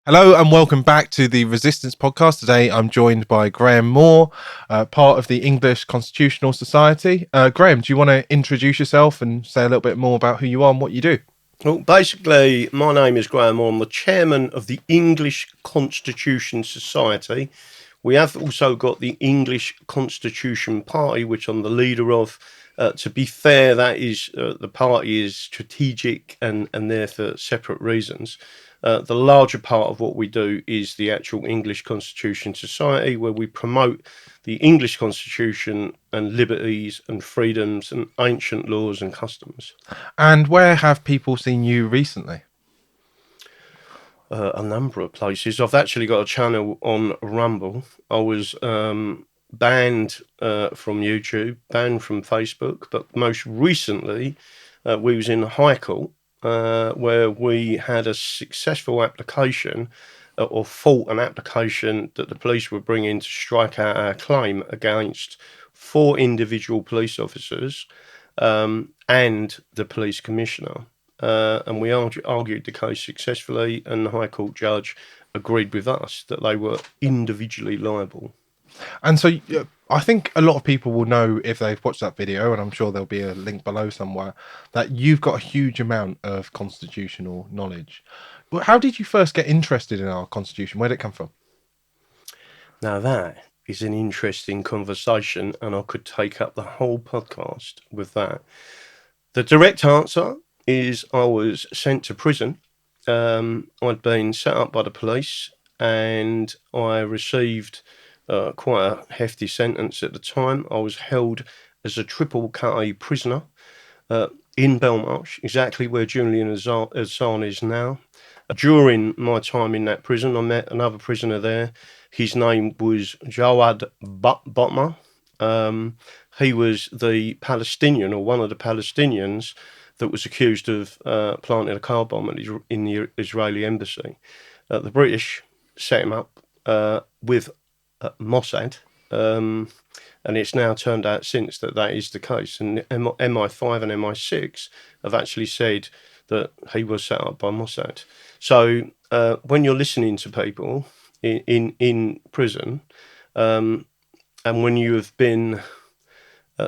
Hello and welcome back to the Resistance Podcast. Today I'm joined by Graham Moore, part of the English Constitutional Society. Graham, do you want to introduce yourself and say a little bit more about who you are and what you do? Well, basically, my name is Graham Moore. I'm the chairman of the English Constitution Society. We have also got the English Constitution Party, which I'm the leader of. To be fair, that is the party is strategic and there for separate reasons. The larger part of what we do is the actual English Constitution Society, where we promote the English Constitution and liberties and freedoms and ancient laws and customs. And where have people seen you recently? A number of places. I've actually got a channel on Rumble. I was banned from YouTube, banned from Facebook, but most recently we was in the High Court where we had a successful application or fought an application that the police were bringing to strike out our claim against 4 individual police officers and the police commissioner. And we argued the case successfully, and the High Court judge agreed with us that they were individually liable. And so I think a lot of people will know if they've watched that video, and I'm sure there'll be a link below somewhere, that you've got a huge amount of constitutional knowledge. But how did you first get interested in our constitution? Where did it come from? Now that is an interesting conversation, and I could take up the whole podcast with that. The direct answer is I was sent to prison. I'd been set up by the police, and I received quite a hefty sentence at the time. I was held as a triple KA prisoner in Belmarsh, exactly where Julian Assange is now. During my time in that prison, I met another prisoner there. His name was Jawad Botma. He was the Palestinian, or one of the Palestinians, that was accused of planting a car bomb in the Israeli embassy. The British set him up with Mossad, and it's now turned out since that is the case. And MI5 and MI6 have actually said that he was set up by Mossad. So when you're listening to people in prison, and when you have been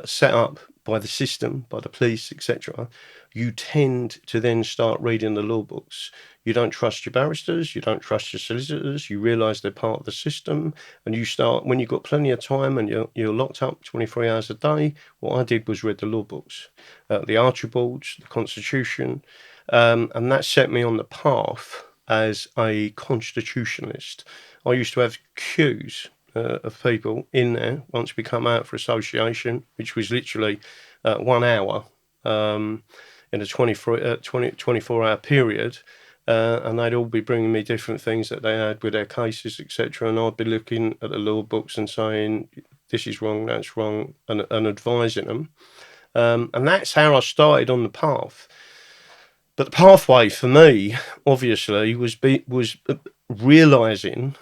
set up by the system, by the police, etc., you tend to then start reading the law books. You don't trust your barristers, you don't trust your solicitors, you realise they're part of the system, and you start, when you've got plenty of time and you're locked up 23 hours a day, what I did was read the law books, the Archibalds, the Constitution, and that set me on the path as a constitutionalist. I used to have queues of people in there once we come out for association, which was literally 1 hour in a 24-hour period, and they'd all be bringing me different things that they had with their cases, etc., and I'd be looking at the law books and saying, this is wrong, that's wrong, and advising them. And that's how I started on the path. But the pathway for me, obviously, was realising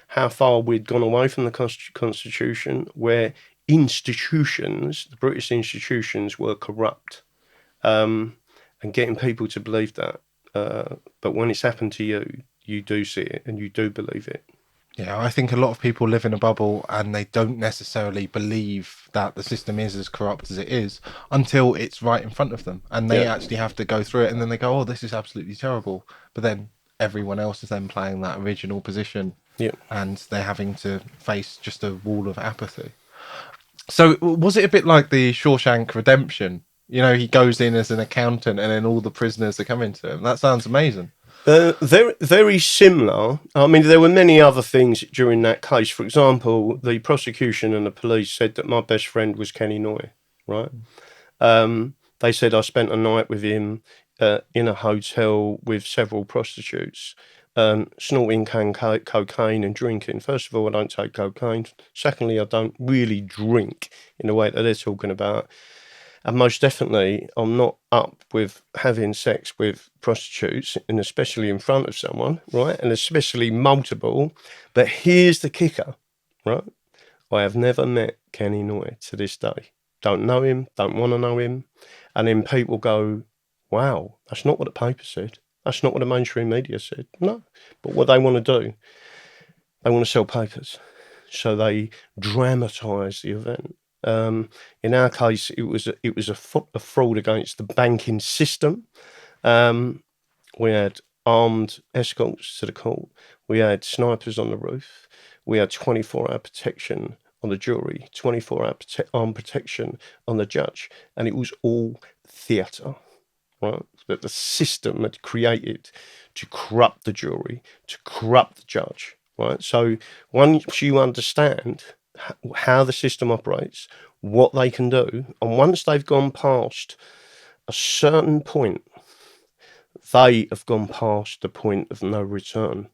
how far we'd gone away from the Constitution, where institutions, the British institutions, were corrupt, and getting people to believe that. But when it's happened to you, you do see it and you do believe it. Yeah, I think a lot of people live in a bubble and they don't necessarily believe that the system is as corrupt as it is until it's right in front of them. And they actually have to go through it and then they go, oh, this is absolutely terrible. But then everyone else is then playing that original position and they're having to face just a wall of apathy. So was it a bit like the Shawshank Redemption? You know, he goes in as an accountant and then all the prisoners are coming to him. That sounds amazing. Very, very similar. I mean, there were many other things during that case. For example, the prosecution and the police said that my best friend was Kenny Noy, right? They said I spent a night with him in a hotel with several prostitutes, snorting cocaine and drinking. First of all, I don't take cocaine. Secondly, I don't really drink in the way that they're talking about. And most definitely, I'm not up with having sex with prostitutes, and especially in front of someone, right? And especially multiple. But here's the kicker, right? I have never met Kenny Noy to this day. Don't know him, don't want to know him. And then people go, wow, that's not what the paper said. That's not what the mainstream media said. No. But what they want to do, they want to sell papers. So they dramatise the event. In our case, it was a fraud against the banking system. We had armed escorts to the court. We had snipers on the roof. We had 24-hour protection on the jury, 24-hour armed protection on the judge. And it was all theatre, right? That the system had created to corrupt the jury, to corrupt the judge, right? So once you understand how the system operates, what they can do, and once they've gone past a certain point, they have gone past the point of no return.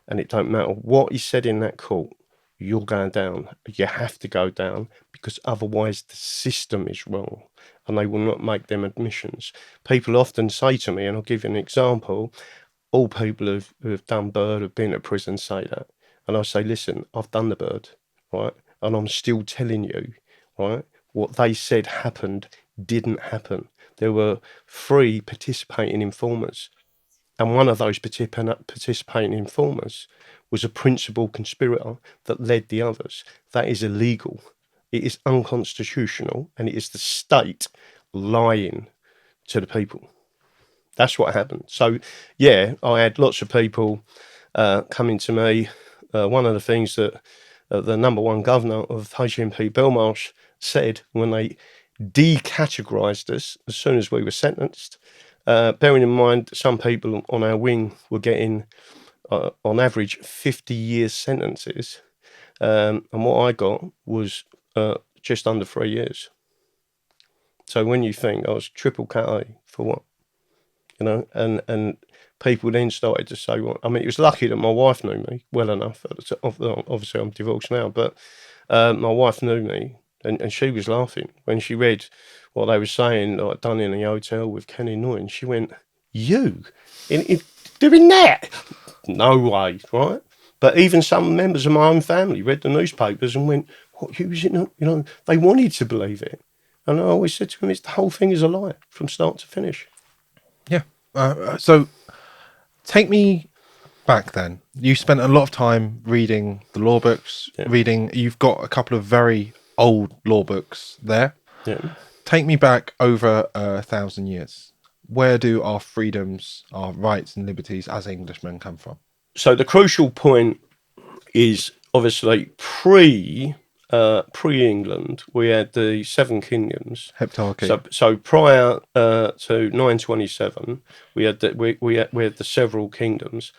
And it don't matter what is said in that court, you're going down. You have to go down, because otherwise the system is wrong and they will not make them admissions. People often say to me, and I'll give you an example, all people who have done bird, have been to prison, say that. And I say, listen, I've done the bird, right? And I'm still telling you, right, what they said happened didn't happen. There were 3 participating informers, and one of those participating informers was a principal conspirator that led the others. That is illegal. It is unconstitutional, and it is the state lying to the people. That's what happened. So, yeah, I had lots of people coming to me. One of the things that the number one governor of HMP Belmarsh said when they decategorised us as soon as we were sentenced, bearing in mind some people on our wing were getting, on average, 50 years sentences, and what I got was just under 3 years. So when you think I was triple cat A for what? You know, and people then started to say, well, I mean, it was lucky that my wife knew me well enough. Obviously, I'm divorced now, but my wife knew me, and she was laughing when she read what they were saying, like done in a hotel with Kenny Noyen. She went, "You in doing that? No way, right?" But even some members of my own family read the newspapers and went, "What? Who was it? You know, they wanted to believe it." And I always said to them, "The whole thing is a lie from start to finish." Yeah. So take me back then. You spent a lot of time reading the law books, you've got a couple of very old law books there. Yeah. Take me back over 1,000 years. Where do our freedoms, our rights and liberties as Englishmen come from? So the crucial point is obviously pre-England, we had the 7 kingdoms. Heptarchy. So prior to 927, we had the several kingdoms.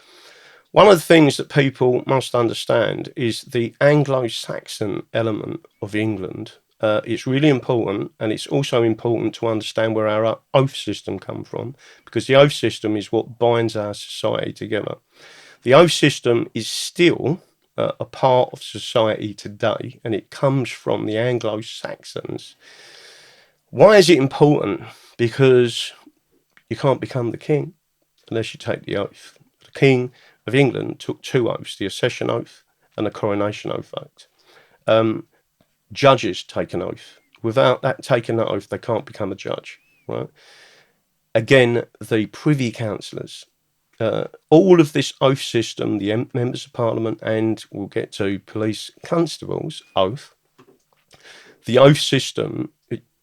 One of the things that people must understand is the Anglo-Saxon element of England. It's really important, and it's also important to understand where our oath system comes from, because the oath system is what binds our society together. The oath system is still a part of society today, and it comes from the Anglo-Saxons. Why is it important? Because you can't become the king unless you take the oath. The King of England took 2 oaths, the Accession Oath and the Coronation Oath Act. Judges take an oath. Without that taking that oath, they can't become a judge, right? Again, the Privy Councillors, all of this oath system, the members of Parliament, and we'll get to police constables' oath. The oath system,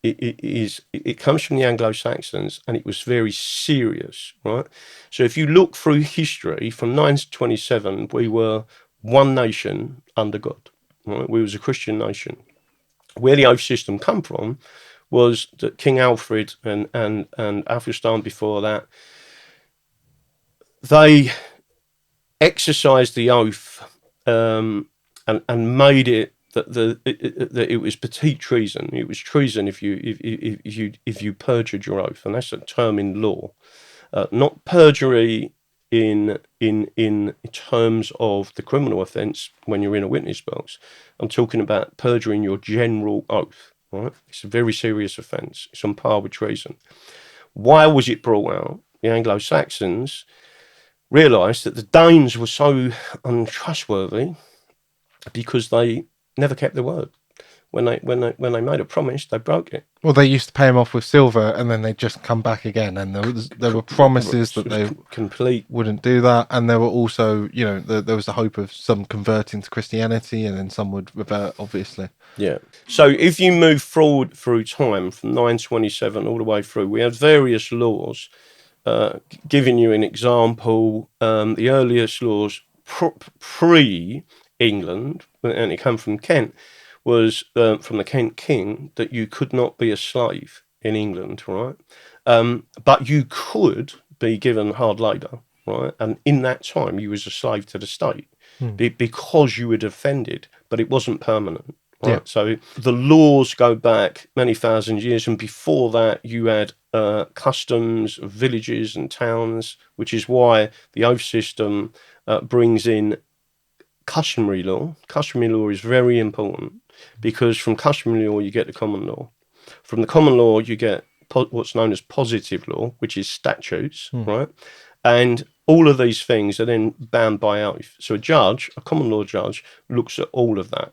it comes from the Anglo-Saxons, and it was very serious, right? So if you look through history, from 927, we were one nation under God, right? We was a Christian nation. Where the oath system come from was that King Alfred and Athelstan before that, they exercised the oath and made it that it was petite treason. It was treason if you perjured your oath, and that's a term in law, not perjury in terms of the criminal offence when you're in a witness box. I'm talking about perjuring your general oath. Right? It's a very serious offence. It's on par with treason. Why was it brought out? The Anglo-Saxons realised that the Danes were so untrustworthy because they never kept their word. when they made a promise, they broke it. Well, they used to pay him off with silver, and then they'd just come back again. And there were promises that they complete wouldn't do that, and there were also, there was the hope of some converting to Christianity, and then some would revert, obviously. Yeah. So if you move forward through time from 927 all the way through, we have various laws. Giving you an example, the earliest laws pre-England, and it came from Kent, was from the Kent king that you could not be a slave in England, right? But you could be given hard labour, right? And in that time, you was a slave to the state because you had offended, but it wasn't permanent. Right? Yeah. So the laws go back many thousand years, and before that, you had customs, villages, and towns, which is why the oath system brings in customary law. Customary law is very important because from customary law you get the common law. From the common law you get what's known as positive law, which is statutes, right? And all of these things are then bound by oath. So a common law judge, looks at all of that.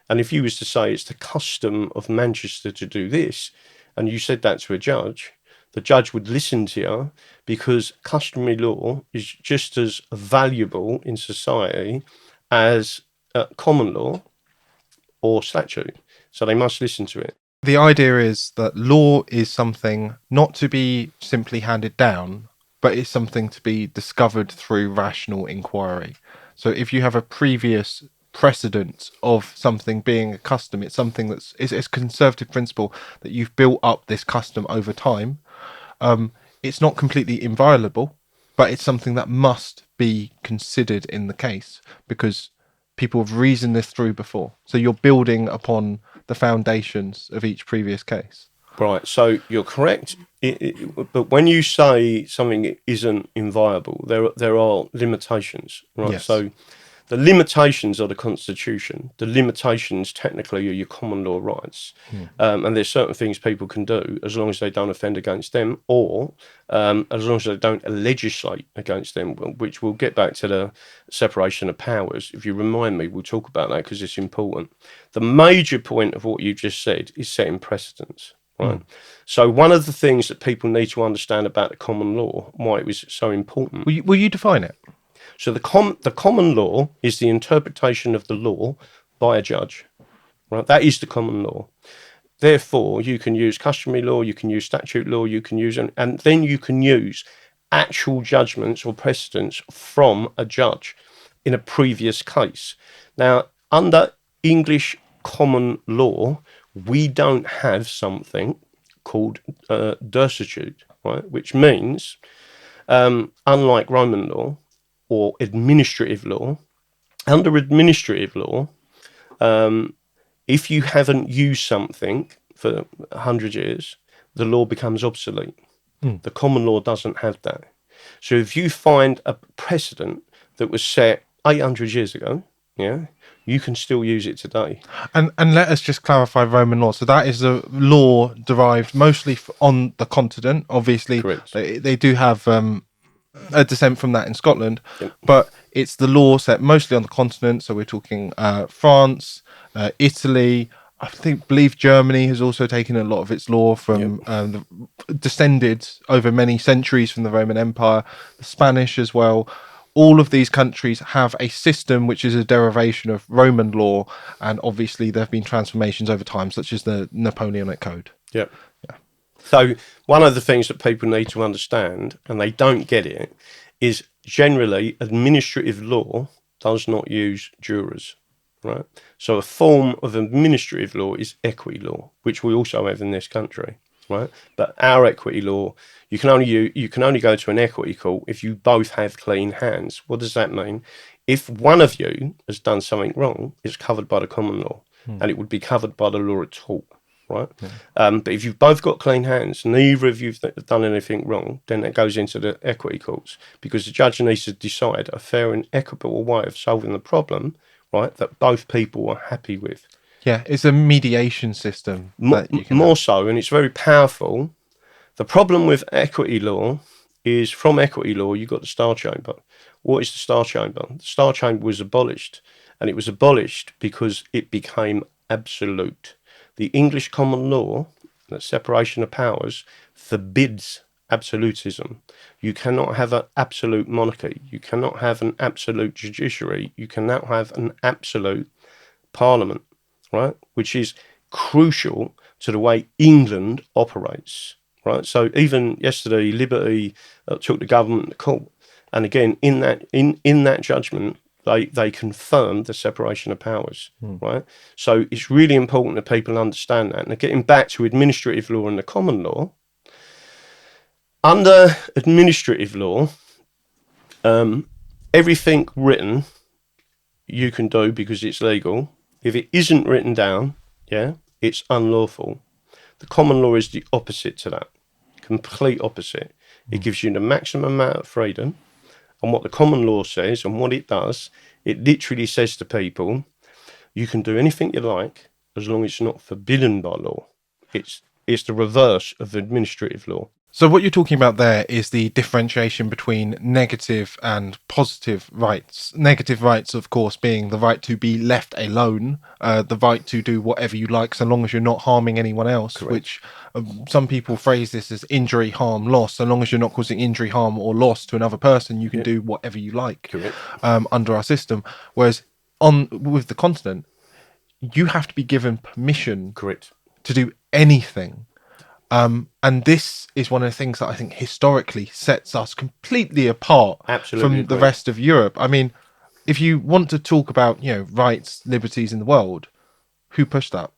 And if you was to say it's the custom of Manchester to do this, and you said that to a judge, the judge would listen to you because customary law is just as valuable in society as common law or statute. So they must listen to it. The idea is that law is something not to be simply handed down, but it's something to be discovered through rational inquiry. So if you have a previous precedent of something being a custom, it's something it's a conservative principle that you've built up this custom over time. It's not completely inviolable, but it's something that must be considered in the case because people have reasoned this through before. So you're building upon the foundations of each previous case. Right, so you're correct. But when you say something isn't inviolable, there are limitations, right? Yes. So the limitations are the Constitution. The limitations, technically, are your common law rights. And there's certain things people can do as long as they don't offend against them, or as long as they don't legislate against them, which we'll get back to the separation of powers. If you remind me, we'll talk about that because it's important. The major point of what you just said is setting precedents. Right. So one of the things that people need to understand about the common law, why it was so important. Will you define it? So the common law is the interpretation of the law by a judge. Right. That is the common law. Therefore, you can use customary law, you can use statute law, you can use, and then you can use actual judgments or precedents from a judge in a previous case. Now, under English common law, we don't have something called censorship, right? Which means, unlike Roman law or administrative law, under administrative law, if you haven't used something for 100 years, the law becomes obsolete. The common law doesn't have that. So if you find a precedent that was set 800 years ago, yeah, you can still use it today. And let us just clarify Roman law. So that is a law derived mostly on the continent. Obviously, Correct. they do have a descent from that in Scotland, Yep. but it's the law set mostly on the continent. So we're talking France, Italy. I believe Germany has also taken a lot of its law from descended over many centuries from the Roman Empire. The Spanish as well. All of these countries have a system which is a derivation of Roman law, and obviously there have been transformations over time, such as the Napoleonic Code. Yeah. So one of the things that people need to understand, and they don't get it, is generally administrative law does not use jurors, right? So a form of administrative law is equity law, which we also have in this country, right? But our equity law, you can only go to an equity court if you both have clean hands. What does that mean? If one of you has done something wrong, it's covered by the common law, and it would be covered by the law of tort, right? But if you've both got clean hands, neither of you've done anything wrong, then that goes into the equity courts, because the judge needs to decide a fair and equitable way of solving the problem, right, that both people are happy with. Yeah, it's a mediation system. More so, and it's very powerful. The problem with equity law is from equity law, you've got the Star Chamber. What is the Star Chamber? The Star Chamber was abolished, and it was abolished because it became absolute. the English common law, the separation of powers, forbids absolutism. You cannot have an absolute monarchy. You cannot have an absolute judiciary. You cannot have an absolute parliament, right? Which is crucial to the way England operates, right? So even yesterday, Liberty took the government to court, and again in that judgment, they confirmed the separation of powers, right? So it's really important that people understand that. And getting back to administrative law and the common law, under administrative law, everything written you can do because it's legal. If it isn't written down, it's unlawful. The common law is the opposite to that, complete opposite. It gives you the maximum amount of freedom. And what the common law says and what it does, it literally says to people, you can do anything you like as long as it's not forbidden by law. It's the reverse of administrative law. So what you're talking about there is the differentiation between negative and positive rights. Negative rights, of course, being the right to be left alone, the right to do whatever you like so long as you're not harming anyone else. Correct. Which some people phrase this as injury, harm, loss. So long as you're not causing injury, harm or loss to another person, you can do whatever you like. Correct. Under our system. Whereas with the continent, you have to be given permission. Correct. To do anything. And this is one of the things that I think historically sets us completely apart from the rest of Europe. I mean, if you want to talk about, rights, liberties in the world, who pushed that?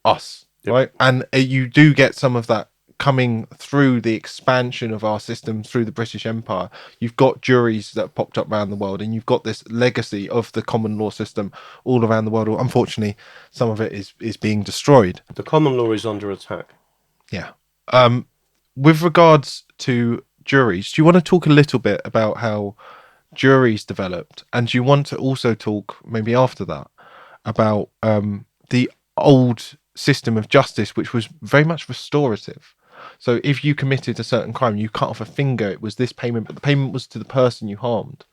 Us, right? And you do get some of that coming through the expansion of our system through the British Empire. You've got juries that popped up around the world, and you've got this legacy of the common law system all around the world. Unfortunately, some of it is being destroyed. The common law is under attack. Yeah. With regards to juries, do you want to talk a little bit about how juries developed? And do you want to also talk, maybe after that, about the old system of justice, which was very much restorative? So if you committed a certain crime, you cut off a finger, it was this payment, but the payment was to the person you harmed.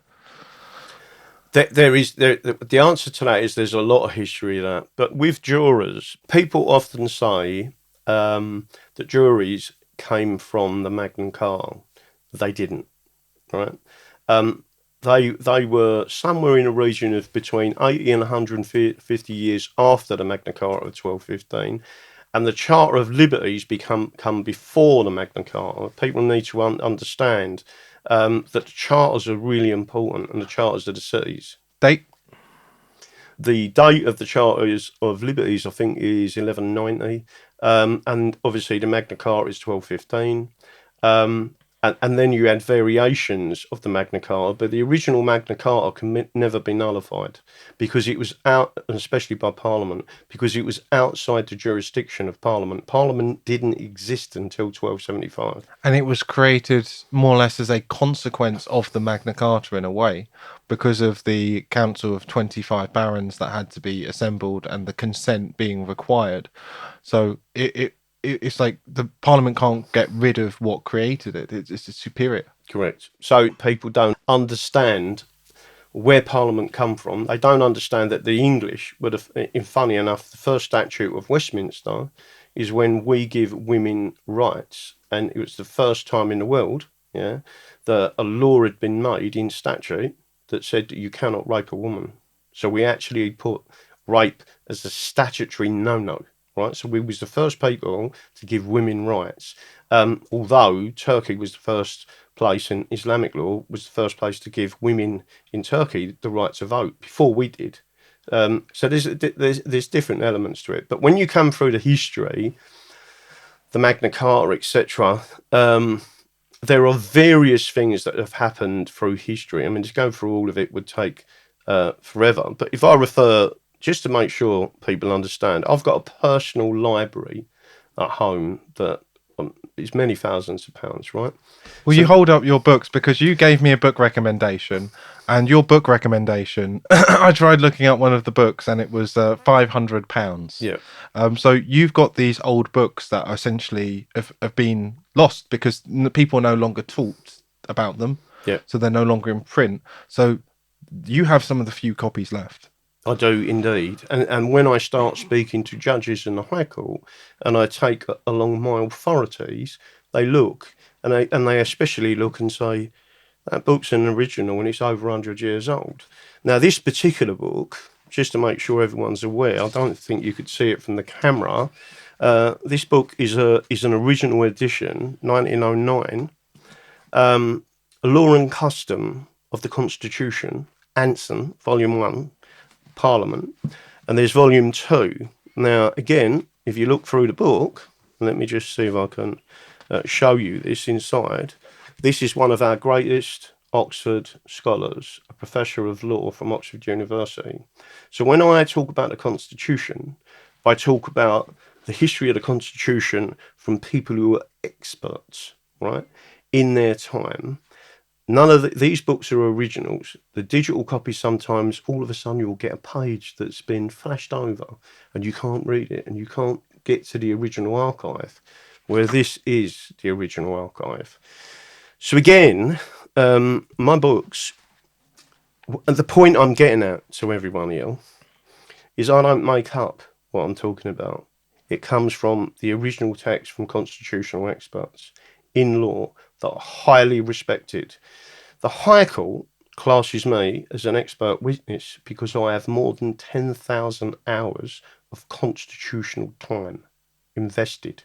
The answer to that is there's a lot of history of that. But with jurors, people often say that juries came from the Magna Carta. They didn't, right? They were somewhere in a region of between 80 and 150 years after the Magna Carta of 1215, and the Charter of Liberties come before the Magna Carta. People need to understand that the charters are really important, and the charters of the cities. The date of the Charters of Liberties, I think, is 1190. And obviously the Magna Carta is 1215. And then you had variations of the Magna Carta, but the original Magna Carta can never be nullified because it was out, especially by Parliament, because it was outside the jurisdiction of Parliament. Parliament didn't exist until 1275. And it was created more or less as a consequence of the Magna Carta in a way, because of the Council of 25 Barons that had to be assembled and the consent being required. So it's like the Parliament can't get rid of what created it. It's superior. Correct. So people don't understand where Parliament come from. They don't understand that the English would have, funny enough, the first statute of Westminster is when we give women rights. And it was the first time in the world, that a law had been made in statute that said that you cannot rape a woman. So we actually put rape as a statutory no-no. Right, so we was the first people to give women rights, although Turkey was the first place, and Islamic law was the first place to give women in Turkey the right to vote before we did. So there's different elements to it. But when you come through the history, the Magna Carta, etc., there are various things that have happened through history. I mean, to go through all of it would take forever. But if I refer, just to make sure people understand, I've got a personal library at home that is many thousands of pounds, right? Well, so you hold up your books because you gave me a book recommendation, and your book recommendation, I tried looking at one of the books and it was £500. Yeah. So you've got these old books that essentially have been lost because people are no longer taught about them. Yeah. So they're no longer in print. So you have some of the few copies left. I do indeed. And when I start speaking to judges in the High Court and I take along my authorities, they look and they especially look and say, that book's an original and it's over 100 years old. Now, this particular book, just to make sure everyone's aware, I don't think you could see it from the camera. This book is an original edition, 1909, Law and Custom of the Constitution, Anson, Volume 1, Parliament, and there's Volume 2. Now, again, if you look through the book, let me just see if I can show you this inside. This is one of our greatest Oxford scholars, a professor of law from Oxford University. So when I talk about the Constitution, I talk about the history of the Constitution from people who are experts, right, in their time. None of these books are originals. The digital copy, sometimes all of a sudden you'll get a page that's been flashed over and you can't read it and you can't get to the original archive, where this is the original archive. So again, my books, the point I'm getting at to everyone here is I don't make up what I'm talking about. It comes from the original text from constitutional experts in law that are highly respected. The High Court classes me as an expert witness because I have more than 10,000 hours of constitutional time invested,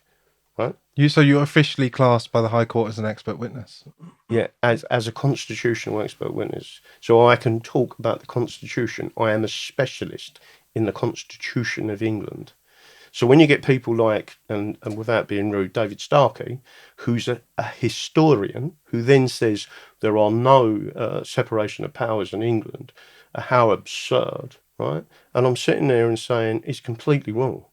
right? So you're officially classed by the High Court as an expert witness? Yeah, as a constitutional expert witness. So I can talk about the Constitution. I am a specialist in the Constitution of England. So when you get people like, and without being rude, David Starkey, who's a historian, who then says there are no separation of powers in England, how absurd, right? And I'm sitting there and saying it's completely wrong.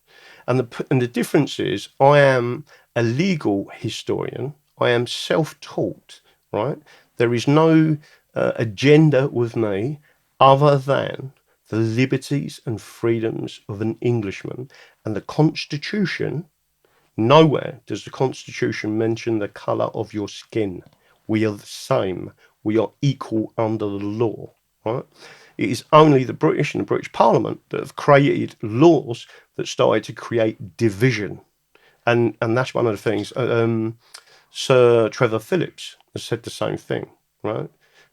And the difference is I am a legal historian. I am self-taught, right? There is no agenda with me other than the liberties and freedoms of an Englishman. And the Constitution, nowhere does the Constitution mention the colour of your skin. We are the same. We are equal under the law, right? It is only the British and the British Parliament that have created laws that started to create division. And that's one of the things. Sir Trevor Phillips has said the same thing, right?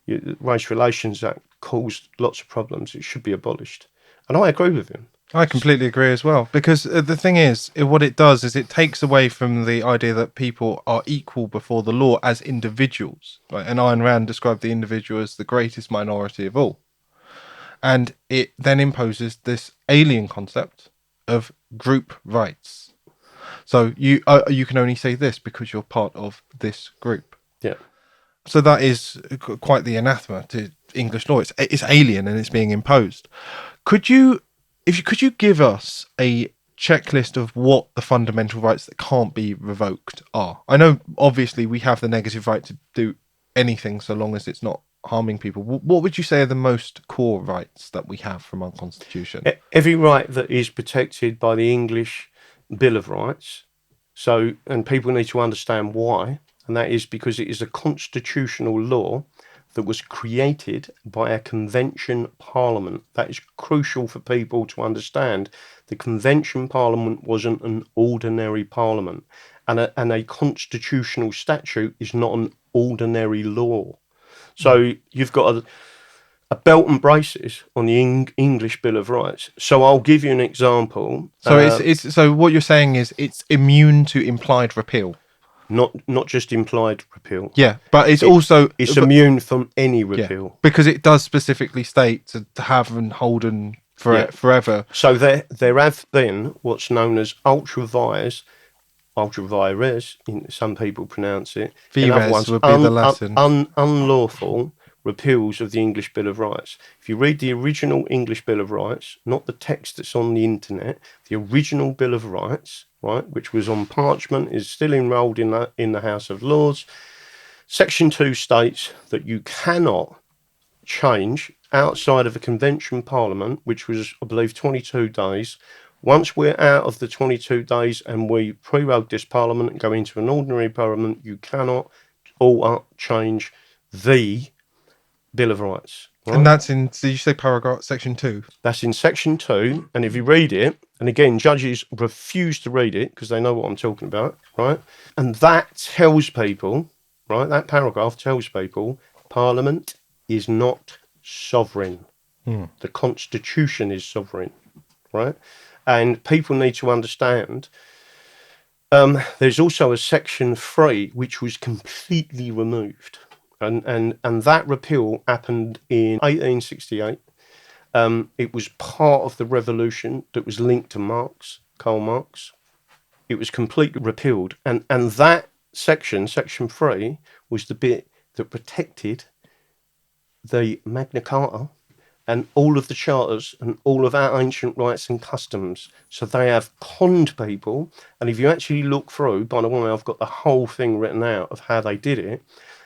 The Race Relations Act caused lots of problems. It should be abolished. And I agree with him. I completely agree as well, because the thing is, what it does is it takes away from the idea that people are equal before the law as individuals. Right? And Ayn Rand described the individual as the greatest minority of all. And it then imposes this alien concept of group rights. So you can only say this because you're part of this group. Yeah. So that is quite the anathema to English law. It's alien and it's being imposed. Could you give us a checklist of what the fundamental rights that can't be revoked are? I know obviously we have the negative right to do anything so long as it's not harming people. What would you say are the most core rights that we have from our constitution? Every right that is protected by the English Bill of Rights. So, and people need to understand why. And that is because it is a constitutional law that was created by a convention parliament. That is crucial for people to understand. The convention parliament wasn't an ordinary parliament. And a constitutional statute is not an ordinary law. So you've got a belt and braces on the English Bill of Rights. So I'll give you an example. So so what you're saying is it's immune to implied repeal. Not just implied repeal. Yeah, but it's immune from any repeal. Yeah, because it does specifically state to have and hold and forever. So there have been what's known as ultra vires, some people pronounce it. Vires would be the Latin. Unlawful repeals of the English Bill of Rights. If you read the original English Bill of Rights, not the text that's on the internet, the original Bill of Rights, right, which was on parchment, is still enrolled in the House of Lords. Section 2 states that you cannot change outside of a convention parliament, which was, I believe, 22 days. Once we're out of the 22 days and we prorogue this parliament and go into an ordinary parliament, you cannot alter, change the Bill of Rights. And Right? that's in, did you say paragraph section 2? That's in section 2. And if you read it, and again, judges refuse to read it because they know what I'm talking about, right? And that tells people, right? That paragraph tells people Parliament is not sovereign. The Constitution is sovereign, right? And people need to understand. There's also a section 3 which was completely removed, and that repeal happened in 1868. It was part of the revolution that was linked to Karl Marx. It was completely repealed, and that section 3, was the bit that protected the Magna Carta and all of the charters and all of our ancient rights and customs. So they have conned people. And if you actually look through, by the way, I've got the whole thing written out of how they did it.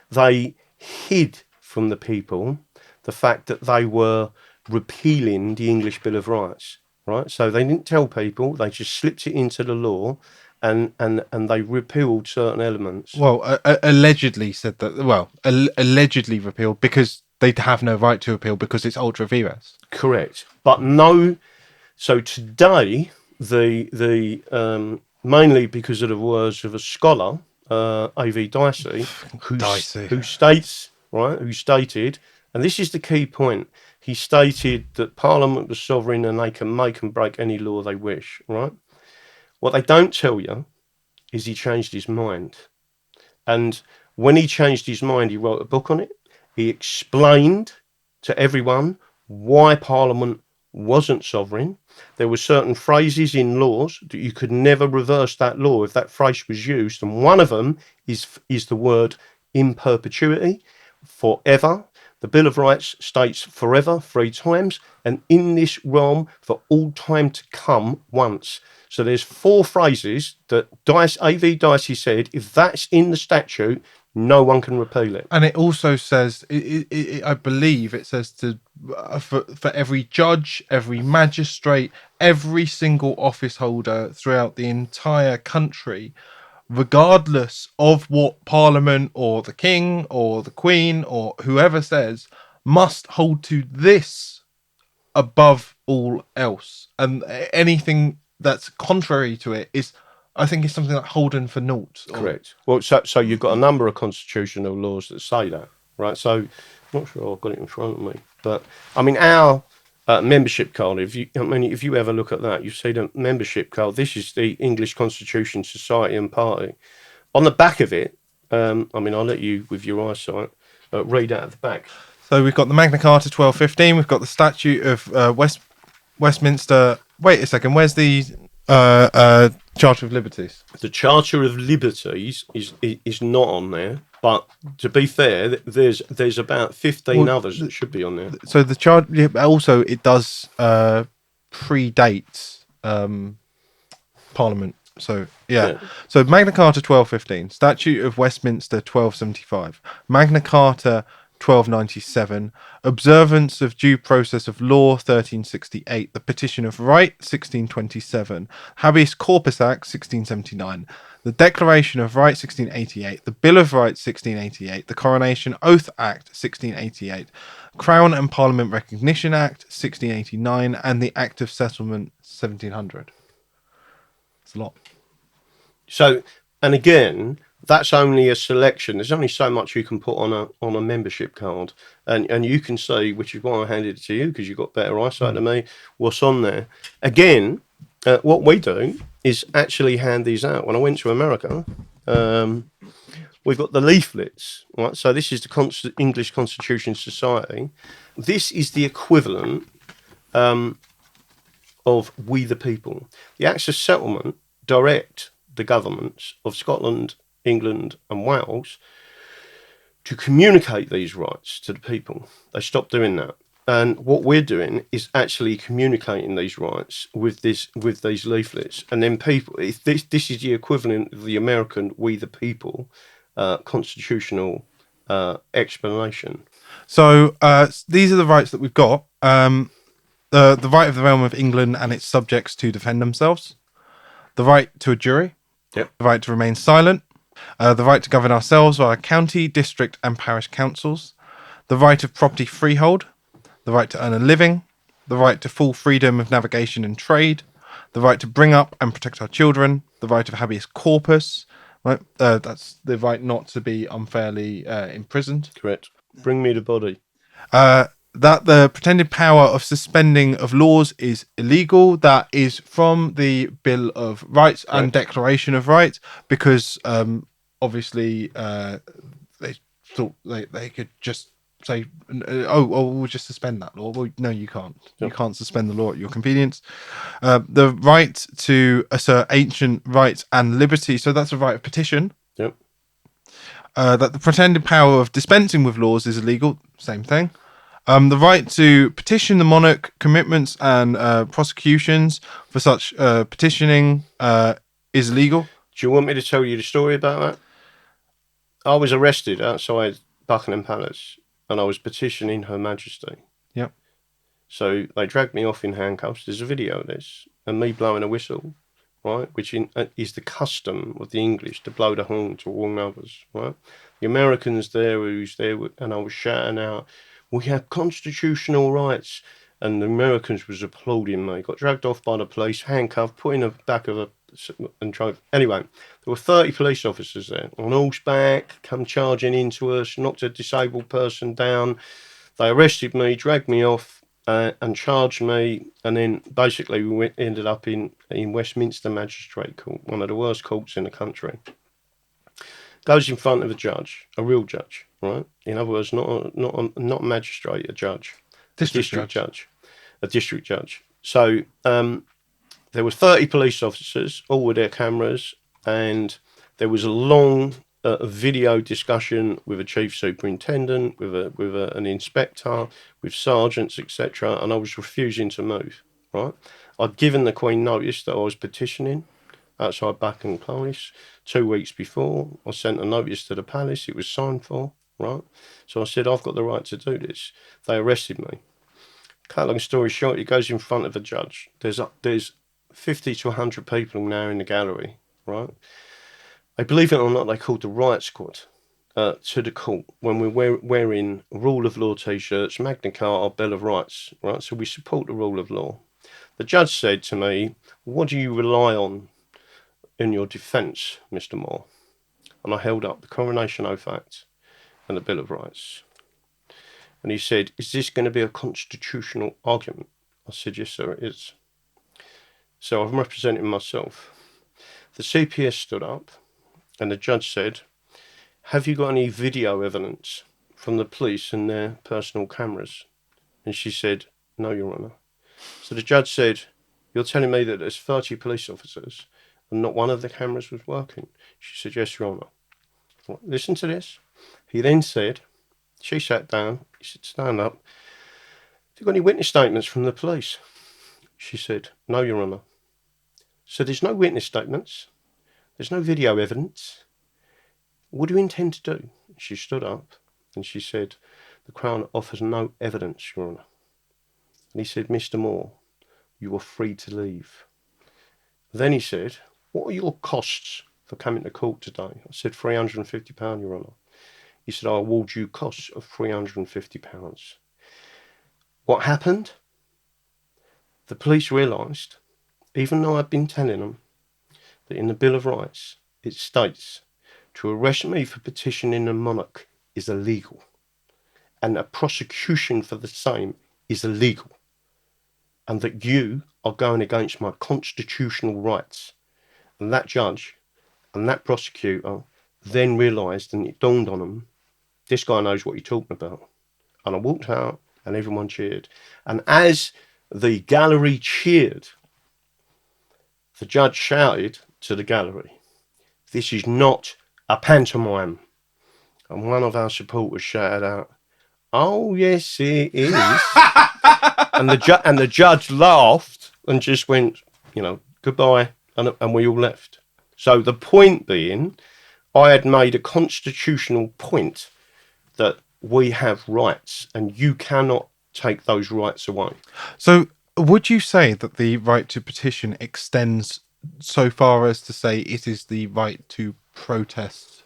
They hid from the people the fact that they were repealing the English Bill of Rights, right? So they didn't tell people, they just slipped it into the law, and they repealed certain elements. Well, allegedly said that, well, allegedly repealed because they have no right to appeal because it's ultra vires. Correct. But no, so today, the mainly because of the words of a scholar, A.V. Dicey, Dicey. who stated, and this is the key point, he stated that Parliament was sovereign and they can make and break any law they wish, right? What they don't tell you is he changed his mind. And when he changed his mind, he wrote a book on it. He explained to everyone why Parliament wasn't sovereign. There were certain phrases in laws that you could never reverse that law if that phrase was used. And one of them is the word in perpetuity, forever. The Bill of Rights states forever 3 times, and in this realm for all time to come once. So there's 4 phrases that A.V. Dicey said, if that's in the statute, no one can repeal it. And it also says, I believe it says for every judge, every magistrate, every single office holder throughout the entire country, regardless of what Parliament or the King or the Queen or whoever says, must hold to this above all else. And anything that's contrary to it is, I think, is something like holden for naught. Correct. Well, so you've got a number of constitutional laws that say that, right? So I'm not sure I've got it in front of me, but I mean our membership card. If you ever look at that, you see the membership card. This is the English Constitution Society and Party. On the back of it, I'll let you with your eyesight read out at the back. So we've got the Magna Carta 1215. We've got the Statute of Westminster. Wait a second. Where's the Charter of Liberties? The Charter of Liberties is not on there, but to be fair, there's about 15 others that should be on there. So the charter also, it does predate Parliament. So yeah. So Magna Carta 1215, Statute of Westminster 1275, Magna Carta 1297, Observance of Due Process of Law 1368, the Petition of Right 1627, Habeas Corpus Act 1679, the Declaration of Right 1688, the Bill of Rights 1688, the Coronation Oath Act 1688, Crown and Parliament Recognition Act 1689, and the Act of Settlement 1700. It's a lot. So, and again, that's only a selection. There's only so much you can put on a membership card, and you can see, which is why I handed it to you because you've got better eyesight than me, what's on there. Again, what we do is actually hand these out. When I went to America, we've got the leaflets, right? So this is the English Constitution Society. This is the equivalent of We the People. The Acts of Settlement direct the governments of Scotland, England and Wales to communicate these rights to the people. They stopped doing that. And what we're doing is actually communicating these rights with these leaflets. And then people, this is the equivalent of the American We the People constitutional explanation. So these are the rights that we've got. The right of the realm of England and its subjects to defend themselves. The right to a jury. Yep. The right to remain silent. The right to govern ourselves via county, district and parish councils. The right of property freehold. the right to earn a living, the right to full freedom of navigation and trade, the right to bring up and protect our children, the right of habeas corpus, right? That's the right not to be unfairly imprisoned. Correct. Bring me the body. That the pretended power of suspending of laws is illegal. That is from the Bill of Rights and Declaration of Rights, because obviously they thought they could just say, we'll just suspend that law. Well, no, you can't. You can't suspend the law at your convenience. The right to assert ancient rights and liberty. So that's a right of petition. Yep. That the pretended power of dispensing with laws is illegal. Same thing. The right to petition the monarch, commitments and prosecutions for such petitioning is illegal. Do you want me to tell you the story about that? I was arrested outside Buckingham Palace and I was petitioning Her Majesty. Yep. So they dragged me off in handcuffs. There's a video of this and me blowing a whistle, right? Which is the custom of the English to blow the horn to warn others, right? The Americans who's there, and I was shouting out, "We have constitutional rights," and the Americans was applauding me. Got dragged off by the police, handcuffed, put in the back of and drove. Anyway, there were 30 police officers there on horseback, come charging into us, knocked a disabled person down. They arrested me, dragged me off, and charged me, and then basically we ended up in Westminster Magistrate Court, one of the worst courts in the country. Goes in front of a judge, a real judge, right? In other words, not a magistrate, a judge, District judge, a district judge. So there were 30 police officers, all with their cameras, and there was a long video discussion with a chief superintendent, with an inspector, with sergeants, etc. And I was refusing to move. Right, I'd given the Queen notice that I was petitioning outside Buckingham Palace 2 weeks before. I sent a notice to the palace. It was signed for. Right, so I said I've got the right to do this. They arrested me. Cut long story short, it goes in front of a judge. There's 50 to 100 people now in the gallery. Right. They, believe it or not, they called the riot squad to the court when we're wearing rule of law t-shirts, Magna Carta, Bill of Rights, right? So we support the rule of law. The judge said to me, "What do you rely on in your defence, Mr. Moore?" And I held up the Coronation Oath Act and the Bill of Rights. And he said, "Is this going to be a constitutional argument?" I said, "Yes, sir, it is." So I'm representing myself. The CPS stood up. And the judge said, "Have you got any video evidence from the police and their personal cameras?" And she said, "No, Your Honour." So the judge said, "You're telling me that there's 30 police officers and not one of the cameras was working?" She said, "Yes, Your Honour." Well, listen to this. He then said, she sat down, he said, "Stand up. Have you got any witness statements from the police?" She said, "No, Your Honour." So there's no witness statements. There's no video evidence. What do you intend to do? She stood up and she said, "The Crown offers no evidence, Your Honour." And he said, "Mr. Moore, you are free to leave." Then he said, "What are your costs for coming to court today?" I said, £350, Your Honour. He said, "I award you costs of £350. What happened? The police realised, even though I'd been telling them, that in the Bill of Rights it states to arrest me for petitioning a monarch is illegal, and a prosecution for the same is illegal, and that you are going against my constitutional rights." And that judge and that prosecutor then realised, and it dawned on them, this guy knows what he's talking about. And I walked out and everyone cheered. And as the gallery cheered, the judge shouted to the gallery, "This is not a pantomime." And one of our supporters shouted out, "Oh, yes, it is." and the judge laughed and just went, "Goodbye," and we all left. So the point being, I had made a constitutional point that we have rights and you cannot take those rights away. So would you say that the right to petition extends so far as to say it is the right to protest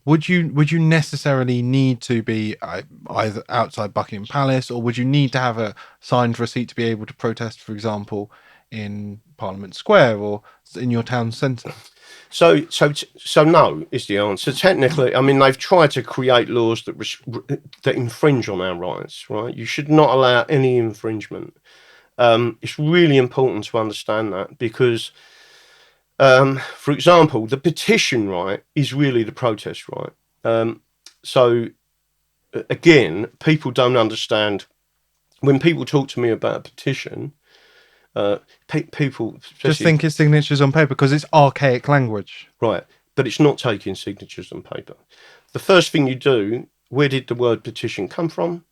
would you necessarily need to be either outside Buckingham Palace, or would you need to have a signed receipt to be able to protest, for example, in Parliament Square or in your town centre? So no is the answer. Technically, I mean, they've tried to create laws that infringe on our rights, right? You should not allow any infringement. It's really important to understand that because, for example, the petition right is really the protest right. So again, people don't understand when people talk to me about a petition. People Just think it's signatures on paper because it's archaic language. right, but it's not taking signatures on paper. The first thing you do, where did the word petition come from?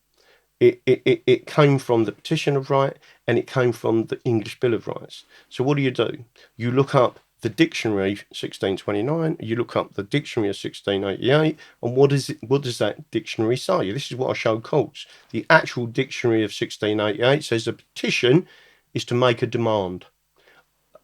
It came from the Petition of Right, and it came from the English Bill of Rights. So what do? You look up the dictionary 1629, you look up the dictionary of 1688, and what does that dictionary say? This is what I showed Courts. The actual dictionary of 1688 says a petition is to make a demand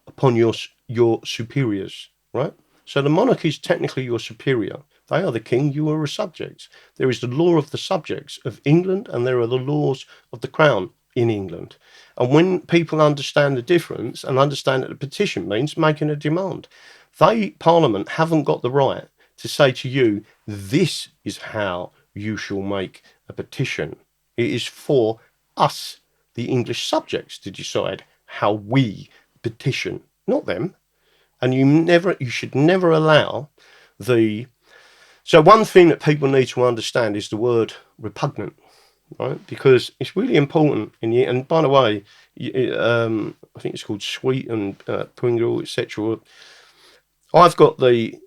upon your superiors, right? So the monarch is technically your superior. They are the king, you are a subject. There is the law of the subjects of England, and there are the laws of the crown in England. And when people understand the difference and understand that the petition means making a demand, Parliament haven't got the right to say to you, this is how you shall make a petition. It is for us, the English subjects, to decide how we petition, not them. And you should never allow the. So one thing that people need to understand is the word repugnant, right? Because it's really important. And by the way, I think it's called Sweet and Pringle, etc. I've got the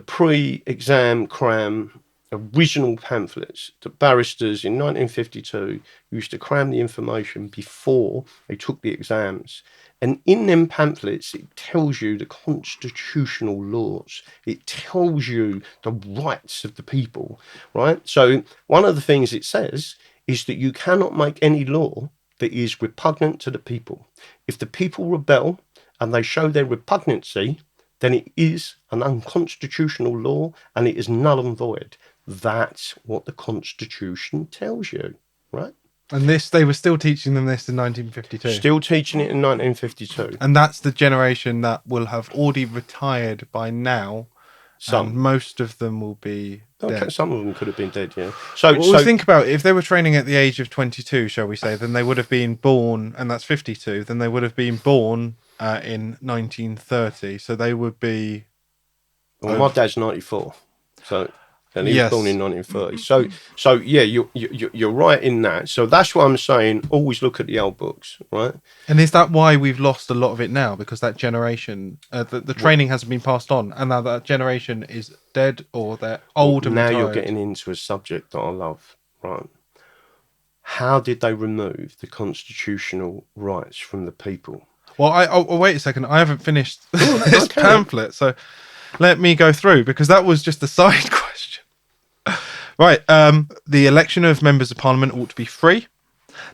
pre-exam cram original pamphlets that barristers in 1952 used to cram the information before they took the exams. And in them pamphlets, it tells you the constitutional laws. It tells you the rights of the people, right? So one of the things it says is that you cannot make any law that is repugnant to the people. If the people rebel and they show their repugnancy, then it is an unconstitutional law and it is null and void. That's what the Constitution tells you, right? And they were still teaching them this in 1952. Still teaching it in 1952. And that's the generation that will have already retired by now. And most of them will be dead. Some of them could have been dead, yeah. So think about it. If they were training at the age of 22, shall we say, then they would have been born, and that's 52, then they would have been born in 1930. So they would be... Well, my dad's 94, and he was born in 1930. So yeah, you're right in that. So that's what I'm saying. Always look at the old books, right? And is that why we've lost a lot of it now? Because that generation, the training hasn't been passed on, and now that generation is dead or they're old and retired. Now you're getting into a subject that I love, right? How did they remove the constitutional rights from the people? Well, I'll wait a second. I haven't finished this pamphlet, so let me go through, because that was just a side question. Right. The election of members of parliament ought to be free.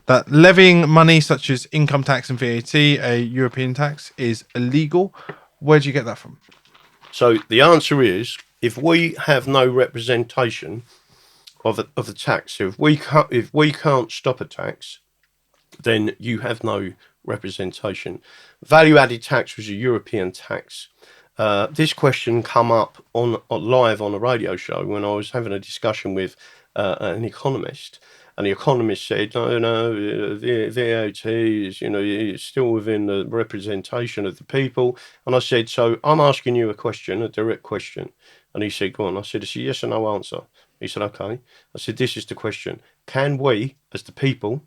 That levying money such as income tax and VAT, a European tax, is illegal. Where do you get that from? So the answer is, if we have no representation of the tax, so if we can't stop a tax, then you have no representation. Value-added tax was a European tax. This question come up live on a radio show when I was having a discussion with an economist, and the economist said, no, VAT is, it's still within the representation of the people. And I said, so I'm asking you a direct question. And he said, go on. I said, it's a yes or no answer. He said, okay. I said, this is the question. Can we, as the people,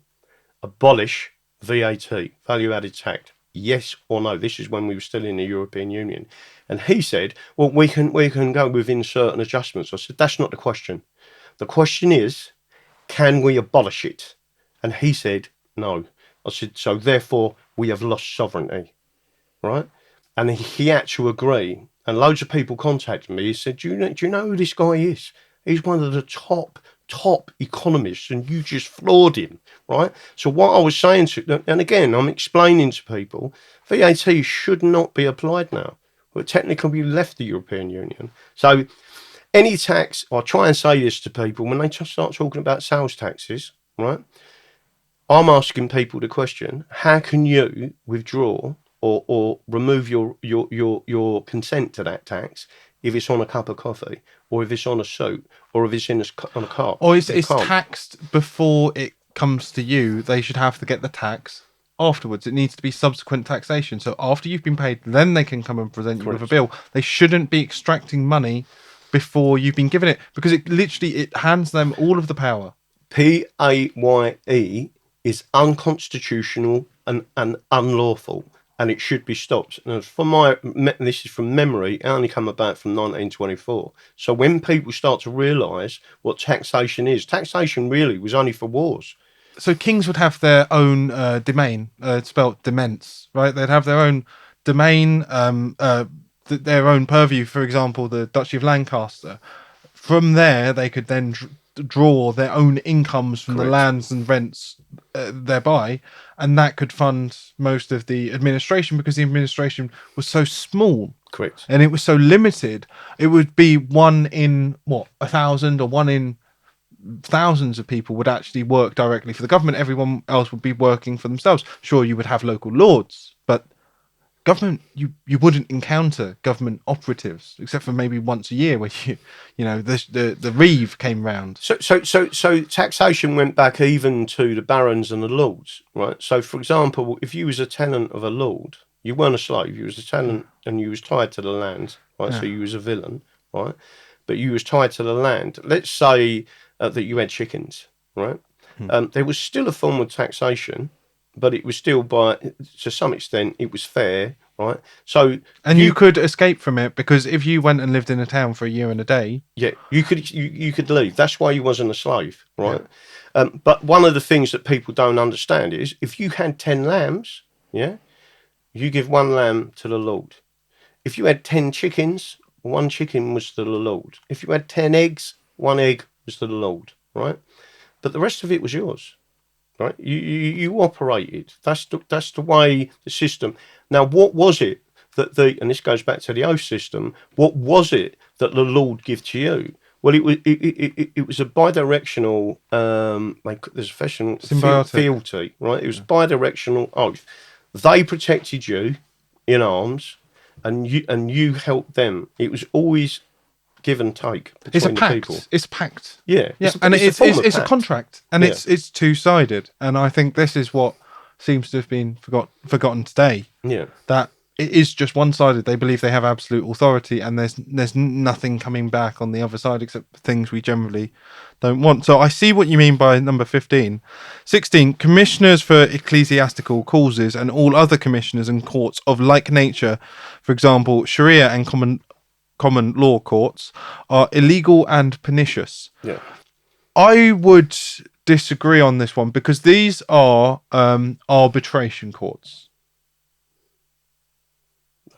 abolish VAT, value-added tax? Yes or no? This is when we were still in the European Union. And he said, well, we can go within certain adjustments. I said, that's not the question. The question is, can we abolish it? And he said, no. I said, so therefore we have lost sovereignty, right? And he had to agree. And loads of people contacted me. He said, do you know who this guy is? He's one of the top economists, and you just floored him, right? So what I was saying to, and again, I'm explaining to people, VAT should not be applied now. Well, technically we left the European Union. So any tax, I try and say this to people when they just start talking about sales taxes, right? I'm asking people the question: how can you withdraw or remove your consent to that tax if it's on a cup of coffee, or if it's on a suit, or if it's on a car? Or They it's can't. taxed before it comes to you. They should have to get the tax afterwards. It needs to be subsequent taxation. So after you've been paid, then they can come and present you with a bill. They shouldn't be extracting money before you've been given it, because it hands them all of the power. PAYE is unconstitutional and unlawful, and it should be stopped. And this is from memory, it only come about from 1924. So when people start to realise what taxation is, taxation really was only for wars. So kings would have their own domain, spelt demesne, right? They'd have their own domain, their own purview. For example, the Duchy of Lancaster. From there, they could then draw their own incomes from the lands and rents thereby, and that could fund most of the administration, because the administration was so small. Correct. And it was so limited. It would be 1 in 1,000, or 1 in thousands of people would actually work directly for the government. Everyone else would be working for themselves. Sure, you would have local lords, but government, you wouldn't encounter government operatives except for maybe once a year, where the reeve came round. So taxation went back even to the barons and the lords, right? So for example, if you was a tenant of a lord, you weren't a slave, you was a tenant and you was tied to the land, right? So you was a villain, right? But you was tied to the land. Let's say that you had chickens, right? There was still a form of taxation, but it was still, to some extent, it was fair, right? So, and you could escape from it, because if you went and lived in a town for a year and a day, you could leave. That's why you wasn't a slave, right? Yeah. But one of the things that people don't understand is, if you had 10 lambs, you give 1 lamb to the Lord. If you had 10 chickens, 1 chicken was to the Lord. If you had 10 eggs, 1 egg was to the Lord, right? But the rest of it was yours, right? You operated. That's the way the system. Now, what was it that and this goes back to the oath system, what was it that the Lord give to you? Well, it was a bidirectional, there's a fashion fealty, right? It was bidirectional oath. They protected you in arms, and you helped them. It was always give and take between the people. It's a pact. Yeah. And it's a contract, and it's two-sided. And I think this is what seems to have been forgotten today. Yeah. That it is just one-sided. They believe they have absolute authority, and there's nothing coming back on the other side except things we generally don't want. So I see what you mean by number 15. 16, commissioners for ecclesiastical causes and all other commissioners and courts of like nature, for example, Sharia and common law courts, are illegal and pernicious. Yeah. I would disagree on this one, because these are arbitration courts.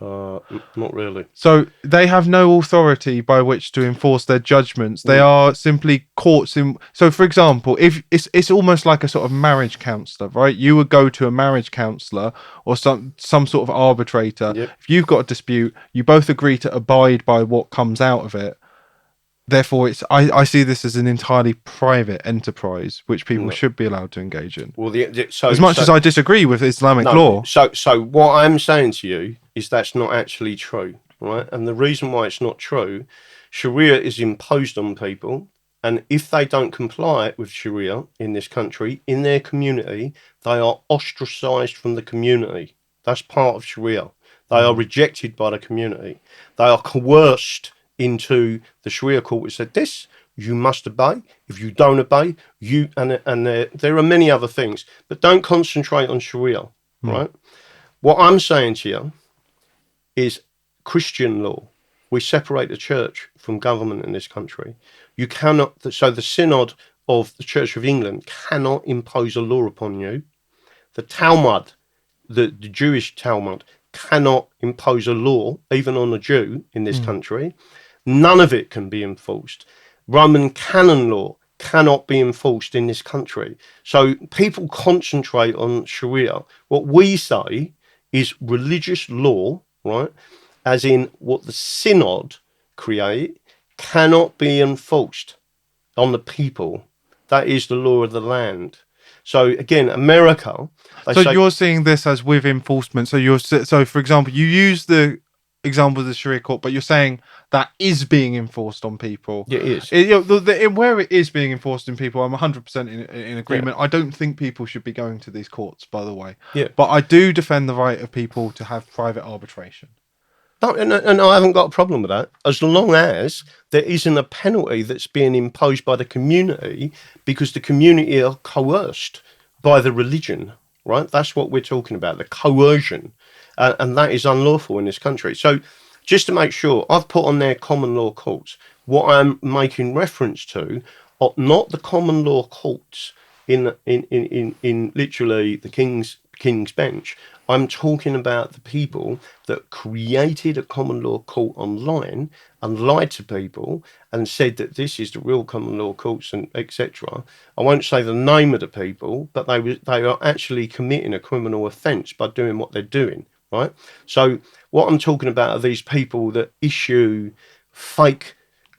Not really. So they have no authority by which to enforce their judgments. They are simply courts in. So, for example, if it's almost like a sort of marriage counsellor, right? You would go to a marriage counsellor or some sort of arbitrator. Yep. If you've got a dispute, you both agree to abide by what comes out of it. Therefore, I see this as an entirely private enterprise which people should be allowed to engage in. Well, as much as I disagree with Islamic law. So what I'm saying to you is that's not actually true, right? And the reason why it's not true, Sharia is imposed on people, and if they don't comply with Sharia in this country, in their community, they are ostracised from the community. That's part of Sharia. They are rejected by the community. They are coerced into the Sharia court, which said this you must obey. If you don't obey, there are many other things, but don't concentrate on Sharia, right? What I'm saying to you is Christian law. We separate the church from government in this country. You cannot. So the synod of the Church of England cannot impose a law upon you. The Talmud, the Jewish Talmud, cannot impose a law even on a Jew in this country. None of it can be enforced. Roman canon law cannot be enforced in this country. So people concentrate on Sharia. What we say is religious law, right? as in what the synod create, cannot be enforced on the people. That is the law of the land. So again, America, they So say, you're seeing this as with enforcement. So for example, you use the example of the Sharia court, but you're saying that is being enforced on people. yeah, it is. Where it is being enforced in people, I'm 100% in agreement. I don't think people should be going to these courts, by the way. Yeah. But I do defend the right of people to have private arbitration. No, and I haven't got a problem with that, as long as there isn't a penalty that's being imposed by the community because the community are coerced by the religion, right? That's what we're talking about, the coercion. And that is unlawful in this country. So just to make sure, I've put on there common law courts. What I'm making reference to are not the common law courts in literally the King's Bench. I'm talking about the people that created a common law court online and lied to people and said that this is the real common law courts and etc. I won't say the name of the people, but they are actually committing a criminal offence by doing what they're doing, right? So what I'm talking about are these people that issue fake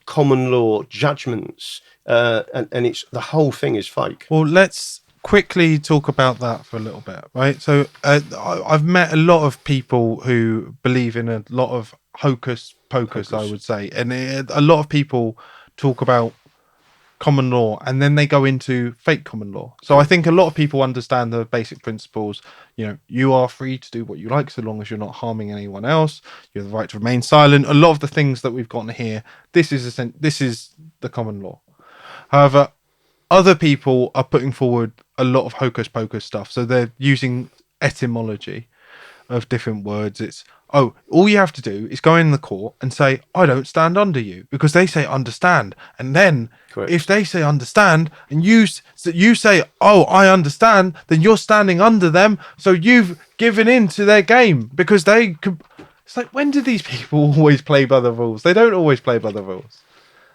common law judgments, and it's the whole thing is fake. Well, let's quickly talk about that for a little bit, right? So I've met a lot of people who believe in a lot of hocus pocus, I would say, and a lot of people talk about common law and then they go into fake common law. So I think a lot of people understand the basic principles. You know, you are free to do what you like so long as you're not harming anyone else. You have the right to remain silent. A lot of the things that we've gotten here, this is the common law. However, other people are putting forward a lot of hocus pocus stuff. So they're using etymology of different words. It's, oh, all you have to do is go in the court and say, I don't stand under you, because they say understand. And then if they say understand and you say, oh, I understand, then you're standing under them. So you've given in to their game because they could. It's like, when do these people always play by the rules? They don't always play by the rules.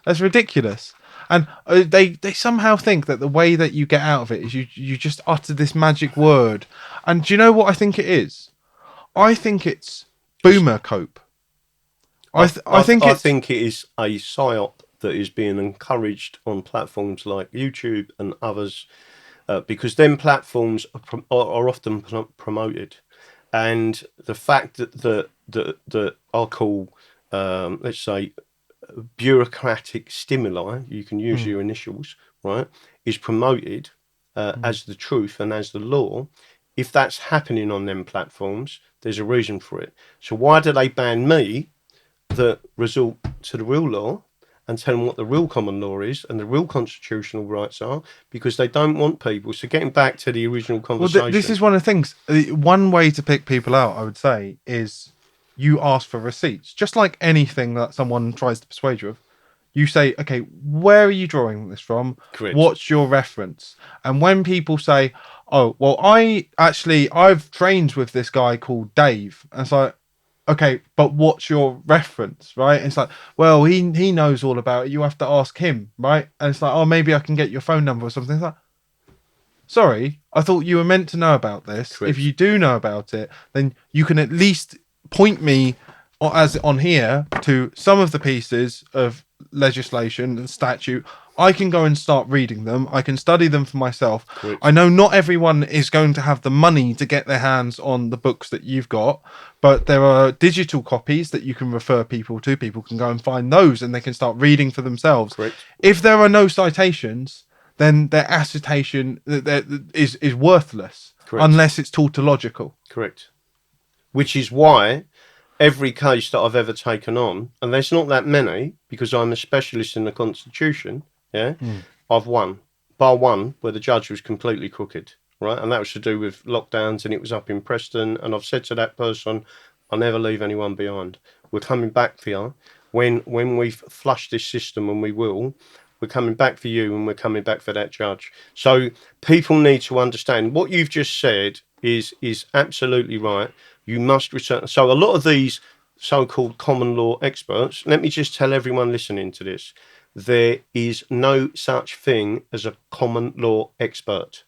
That's ridiculous. And they somehow think that the way that you get out of it is you just utter this magic word. And do you know what I think it is? I think it's boomer cope. I think it is a psyop that is being encouraged on platforms like YouTube and others, because them platforms are often promoted, and the fact that I'll call, let's say, bureaucratic stimuli, you can use your initials, right, is promoted as the truth and as the law. If that's happening on them platforms, there's a reason for it. So why do they ban me that resort to the real law and tell them what the real common law is and the real constitutional rights are? Because they don't want people. So getting back to the original conversation. Well, this is one of the things. One way to pick people out, I would say, is you ask for receipts. Just like anything that someone tries to persuade you of. You say, okay, where are you drawing this from? Correct. What's your reference? And when people say, oh, well, I've trained with this guy called Dave. And it's like, okay, but what's your reference, right? And it's like, well, he knows all about it. You have to ask him, right? And it's like, oh, maybe I can get your phone number or something. It's like, sorry, I thought you were meant to know about this. Correct. If you do know about it, then you can at least point me, as on here, to some of the pieces of legislation and statute. I can go and start reading them. I can study them for myself. Correct. I know not everyone is going to have the money to get their hands on the books that you've got, but there are digital copies that you can refer people to. People can go and find those and they can start reading for themselves. Correct. If there are no citations, then their assertion is worthless. Correct. Unless it's tautological. Correct. Which is why every case that I've ever taken on, and there's not that many because I'm a specialist in the Constitution, I've won. Bar one where the judge was completely crooked, right? And that was to do with lockdowns, and it was up in Preston. And I've said to that person, I'll never leave anyone behind. We're coming back for you. When we've flushed this system, and we will, we're coming back for you, and we're coming back for that judge. So people need to understand what you've just said is absolutely right. You must return. So a lot of these so-called common law experts, let me just tell everyone listening to this, there is no such thing as a common law expert.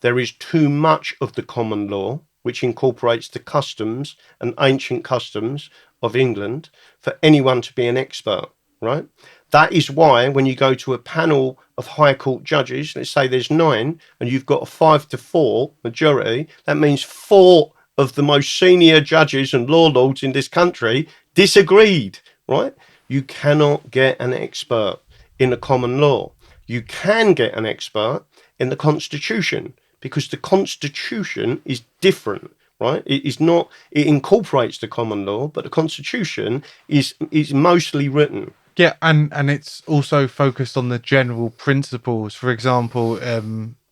There is too much of the common law, which incorporates the customs and ancient customs of England for anyone to be an expert, right? That is why when you go to a panel of High Court judges, let's say there's 9 and you've got a 5-4 majority, that means 4 of the most senior judges and law lords in this country disagreed, right? You cannot get an expert in the common law. You can get an expert in the Constitution, because the Constitution is different, right? It is not, it incorporates the common law, but the Constitution is mostly written. Yeah, and it's also focused on the general principles. For example,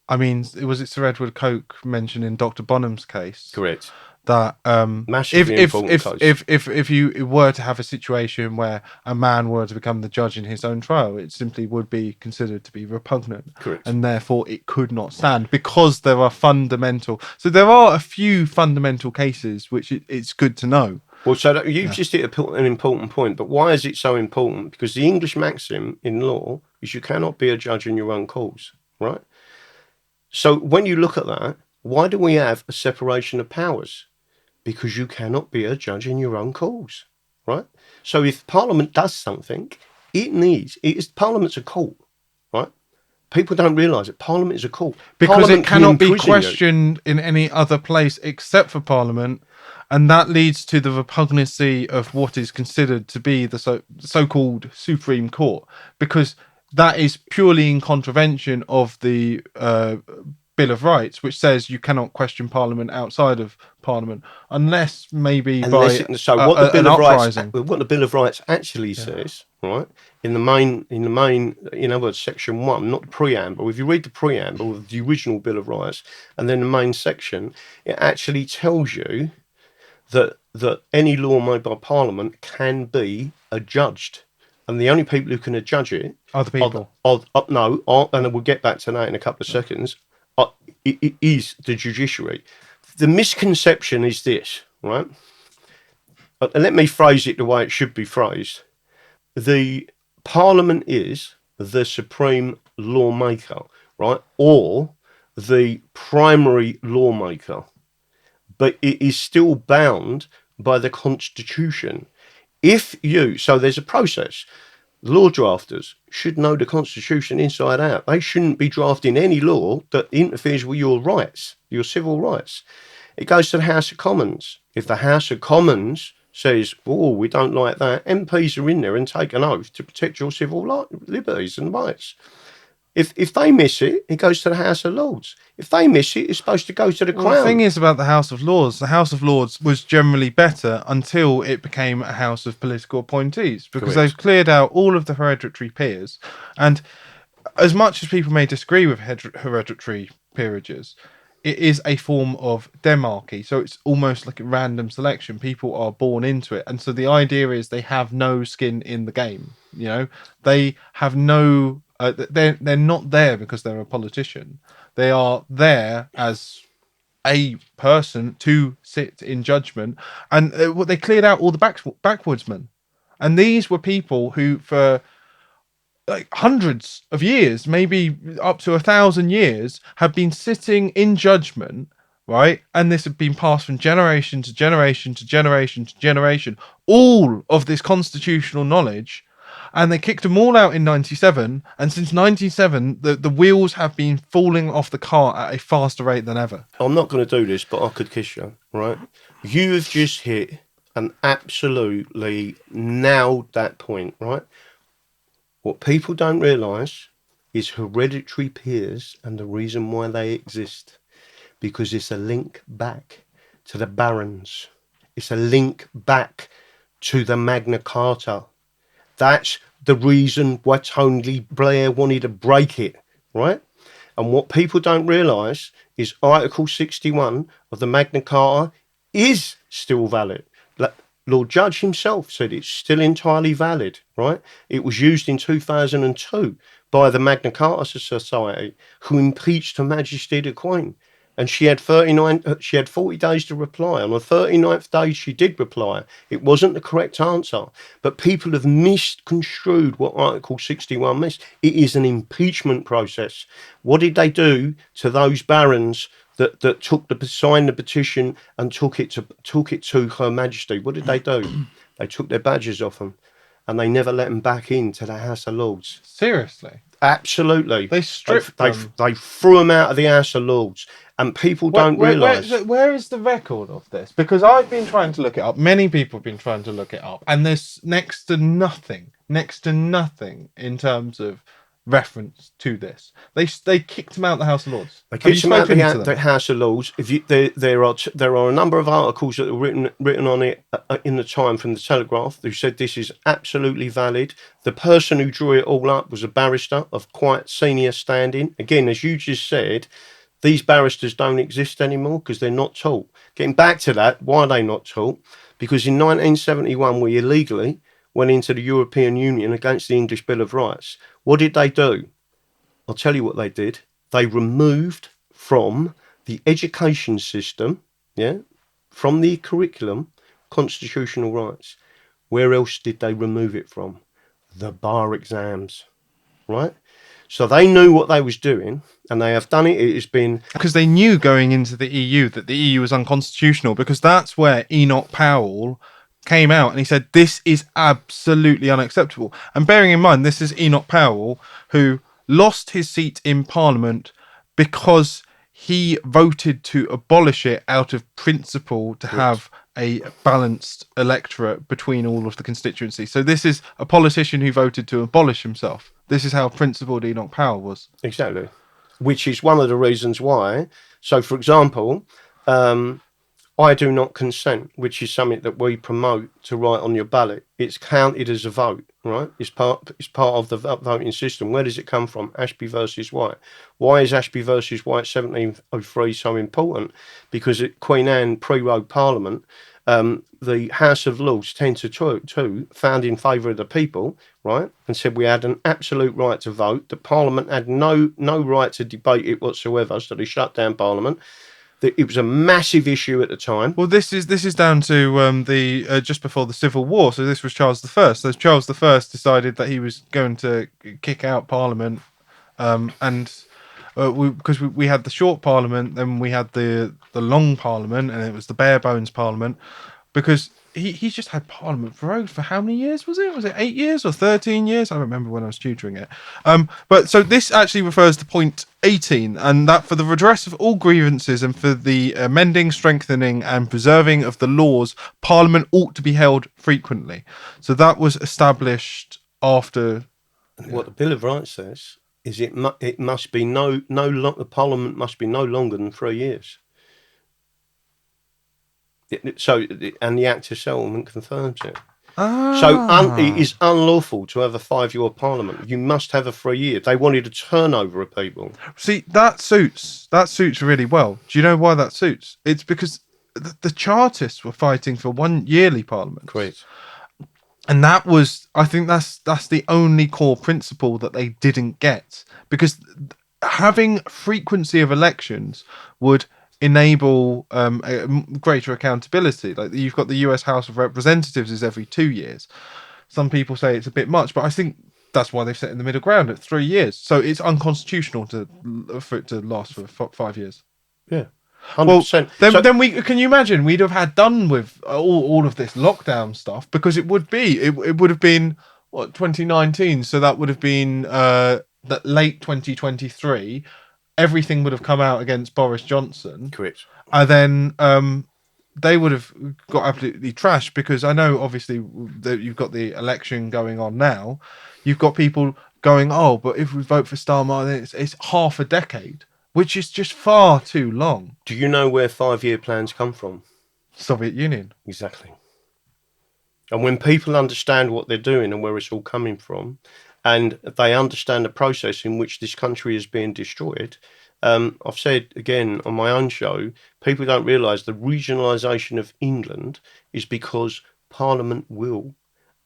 I mean, was it Sir Edward Coke mentioned in Dr. Bonham's case? Correct. That Massively important case. if you were to have a situation where a man were to become the judge in his own trial, it simply would be considered to be repugnant. Correct. And therefore it could not stand, because there are fundamental. So there are a few fundamental cases which it's good to know. Well, so you've just hit an important point, but why is it so important? Because the English maxim in law is you cannot be a judge in your own cause, right? So when you look at that, why do we have a separation of powers? Because you cannot be a judge in your own cause, right? So if Parliament does something, Parliament's a court, right? People don't realise it. Parliament is a court. Because Parliament it cannot be can imprison you. questioned in any other place except for Parliament, and that leads to the repugnancy of what is considered to be the so-called Supreme Court, because that is purely in contravention of the Bill of Rights, which says you cannot question Parliament outside of Parliament, unless maybe what the Bill of Rights actually says, right? In other words, Section 1, not the preamble. If you read the preamble of the original Bill of Rights and then the main section, it actually tells you that any law made by Parliament can be adjudged. And the only people who can adjudge it are the people. And we'll get back to that in a couple of seconds. It is the judiciary. The misconception is this, right? Let me phrase it the way it should be phrased. The Parliament is the supreme lawmaker, right? Or the primary lawmaker. But it is still bound by the Constitution. So there's a process. Law drafters should know the Constitution inside out. They shouldn't be drafting any law that interferes with your rights, your civil rights. It goes to the House of Commons. If the House of Commons says, oh, we don't like that, MPs are in there and take an oath to protect your civil liberties and rights. If they miss it, it goes to the House of Lords. If they miss it, it's supposed to go to the Crown. The thing is about the House of Lords, the House of Lords was generally better until it became a house of political appointees, because they've cleared out all of the hereditary peers. And as much as people may disagree with hereditary peerages, it is a form of demarchy. So it's almost like a random selection. People are born into it. And so the idea is they have no skin in the game. You know, they have no... they're not there because they're a politician. They are there as a person to sit in judgment. And they cleared out all the backwoodsmen. And these were people who, for like hundreds of years, maybe up to 1,000 years, have been sitting in judgment, right? And this had been passed from generation to generation to generation to generation. All of this constitutional knowledge. And they kicked them all out in 97. And since 97, the wheels have been falling off the cart at a faster rate than ever. I'm not going to do this, but I could kiss you, right? You have just hit and absolutely nailed that point, right? What people don't realise is hereditary peers and the reason why they exist. Because it's a link back to the barons. It's a link back to the Magna Carta. That's the reason why Tony Blair wanted to break it, right? And what people don't realise is Article 61 of the Magna Carta is still valid. Lord Judge himself said it's still entirely valid, right? It was used in 2002 by the Magna Carta Society, who impeached Her Majesty the Queen. And she had 40 days to reply. On the 39th day, she did reply. It wasn't the correct answer. But people have misconstrued what Article 61 means. It is an impeachment process. What did they do to those barons that signed the petition and took it to Her Majesty? What did they do? They took their badges off them, and they never let them back into the House of Lords. Seriously, Absolutely, they stripped them. they threw them out of the House of Lords, and people don't realise. Where is the record of this? Because I've been trying to look it up. Many people have been trying to look it up, and there's next to nothing in terms of reference to this. They kicked him out of the House of Lords. They Have you kicked him out spoken to of them? the House of Lords. If you, there are a number of articles that were written on it in the time from the Telegraph who said this is absolutely valid. The person who drew it all up was a barrister of quite senior standing. Again, as you just said, these barristers don't exist anymore because they're not taught. Getting back to that, why are they not taught? Because in 1971 we illegally went into the European Union against the English Bill of Rights. What did they do? I'll tell you what they did. They removed from the education system, from the curriculum, constitutional rights. Where else did they remove it from? The bar exams, right? So they knew what they was doing, and they have done it. It has been Because they knew going into the EU that the EU was unconstitutional, because that's where Enoch Powell came out and he said this is absolutely unacceptable. And bearing in mind, this is Enoch Powell who lost his seat in Parliament because he voted to abolish it out of principle to have a balanced electorate between all of the constituencies. So this is a politician who voted to abolish himself. This is how principled Enoch Powell was. exactly, which is one of the reasons why. So, for example, I do not consent, which is something that we promote to write on your ballot. It's counted as a vote, right? It's part of the voting system. Where does it come from? Ashby versus White. Why is Ashby versus White 1703 so important? Because at Queen Anne pre-rogue Parliament, the House of Lords 10-2 found in favour of the people, right, and said we had an absolute right to vote. The Parliament had no right to debate it whatsoever, so they shut down Parliament. It was a massive issue at the time. Well, this is down to the just before the Civil War. So this was Charles I. So Charles I decided that he was going to kick out Parliament, and because we had the short Parliament, then we had the long Parliament, and it was the bare bones Parliament, because he's just had Parliament for how many years was it? Was it 8 years or 13 years? I don't remember when I was tutoring it. But so this actually refers to point 18, and that for the redress of all grievances and for the amending, strengthening, and preserving of the laws, Parliament ought to be held frequently. So that was established after. What the Bill of Rights says is it must be the Parliament must be no longer than 3 years. And the Act of Settlement confirms it. It is unlawful to have a 5-year Parliament. You must have a 3 year. They wanted a turnover of people. See, that suits really well. Do you know why that suits? It's because the Chartists were fighting for 1 yearly Parliament. Correct. And that was, I think that's the only core principle that they didn't get, because having frequency of elections would enable a greater accountability. Like you've got the US House of Representatives is every 2 years. Some people say it's a bit much, but I think that's why they've set in the middle ground at 3 years. So it's unconstitutional for it to last for 5 years. Yeah. 100%. Well, then we can you imagine we'd have had done with all of this lockdown stuff, because it would have been what, 2019, so that would have been that late 2023. Everything would have come out against Boris Johnson. Correct. And then they would have got absolutely trashed, because I know obviously that you've got the election going on now. You've got people going, oh, but if we vote for Starmer, then it's half a decade, which is just far too long. Do you know where 5-year plans come from? Soviet Union. Exactly. And when people understand what they're doing and where it's all coming from, and they understand the process in which this country is being destroyed, I've said again on my own show, people don't realise the regionalisation of England is because Parliament will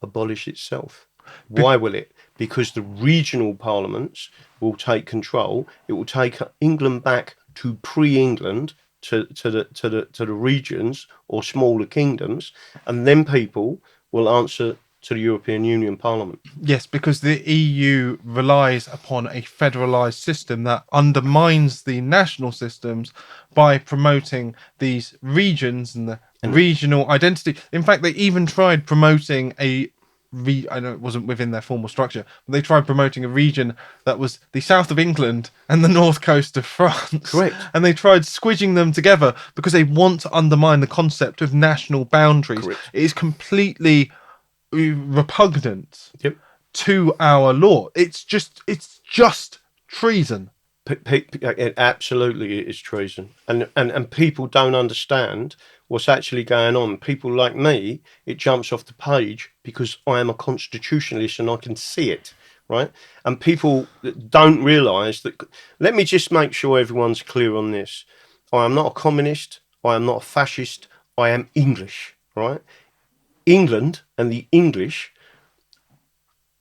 abolish itself. Why will it? Because the regional parliaments will take control. It will take England back to pre-England, to the regions or smaller kingdoms, and then people will answer to the European Union Parliament. Yes, because the EU relies upon a federalised system that undermines the national systems by promoting these regions and the regional identity. In fact, they even tried promoting I know it wasn't within their formal structure, but they tried promoting a region that was the south of England and the north coast of France. Correct. And they tried squidging them together because they want to undermine the concept of national boundaries. Correct. It is completely repugnant Yep. to our law. It's just treason. It absolutely is treason, and people don't understand what's actually going on. People like me, it jumps off the page because I am a constitutionalist and I can see it, right? And people don't realise that. Let me just make sure everyone's clear on this. I am not a communist. I am not a fascist. I am English, right? England and the English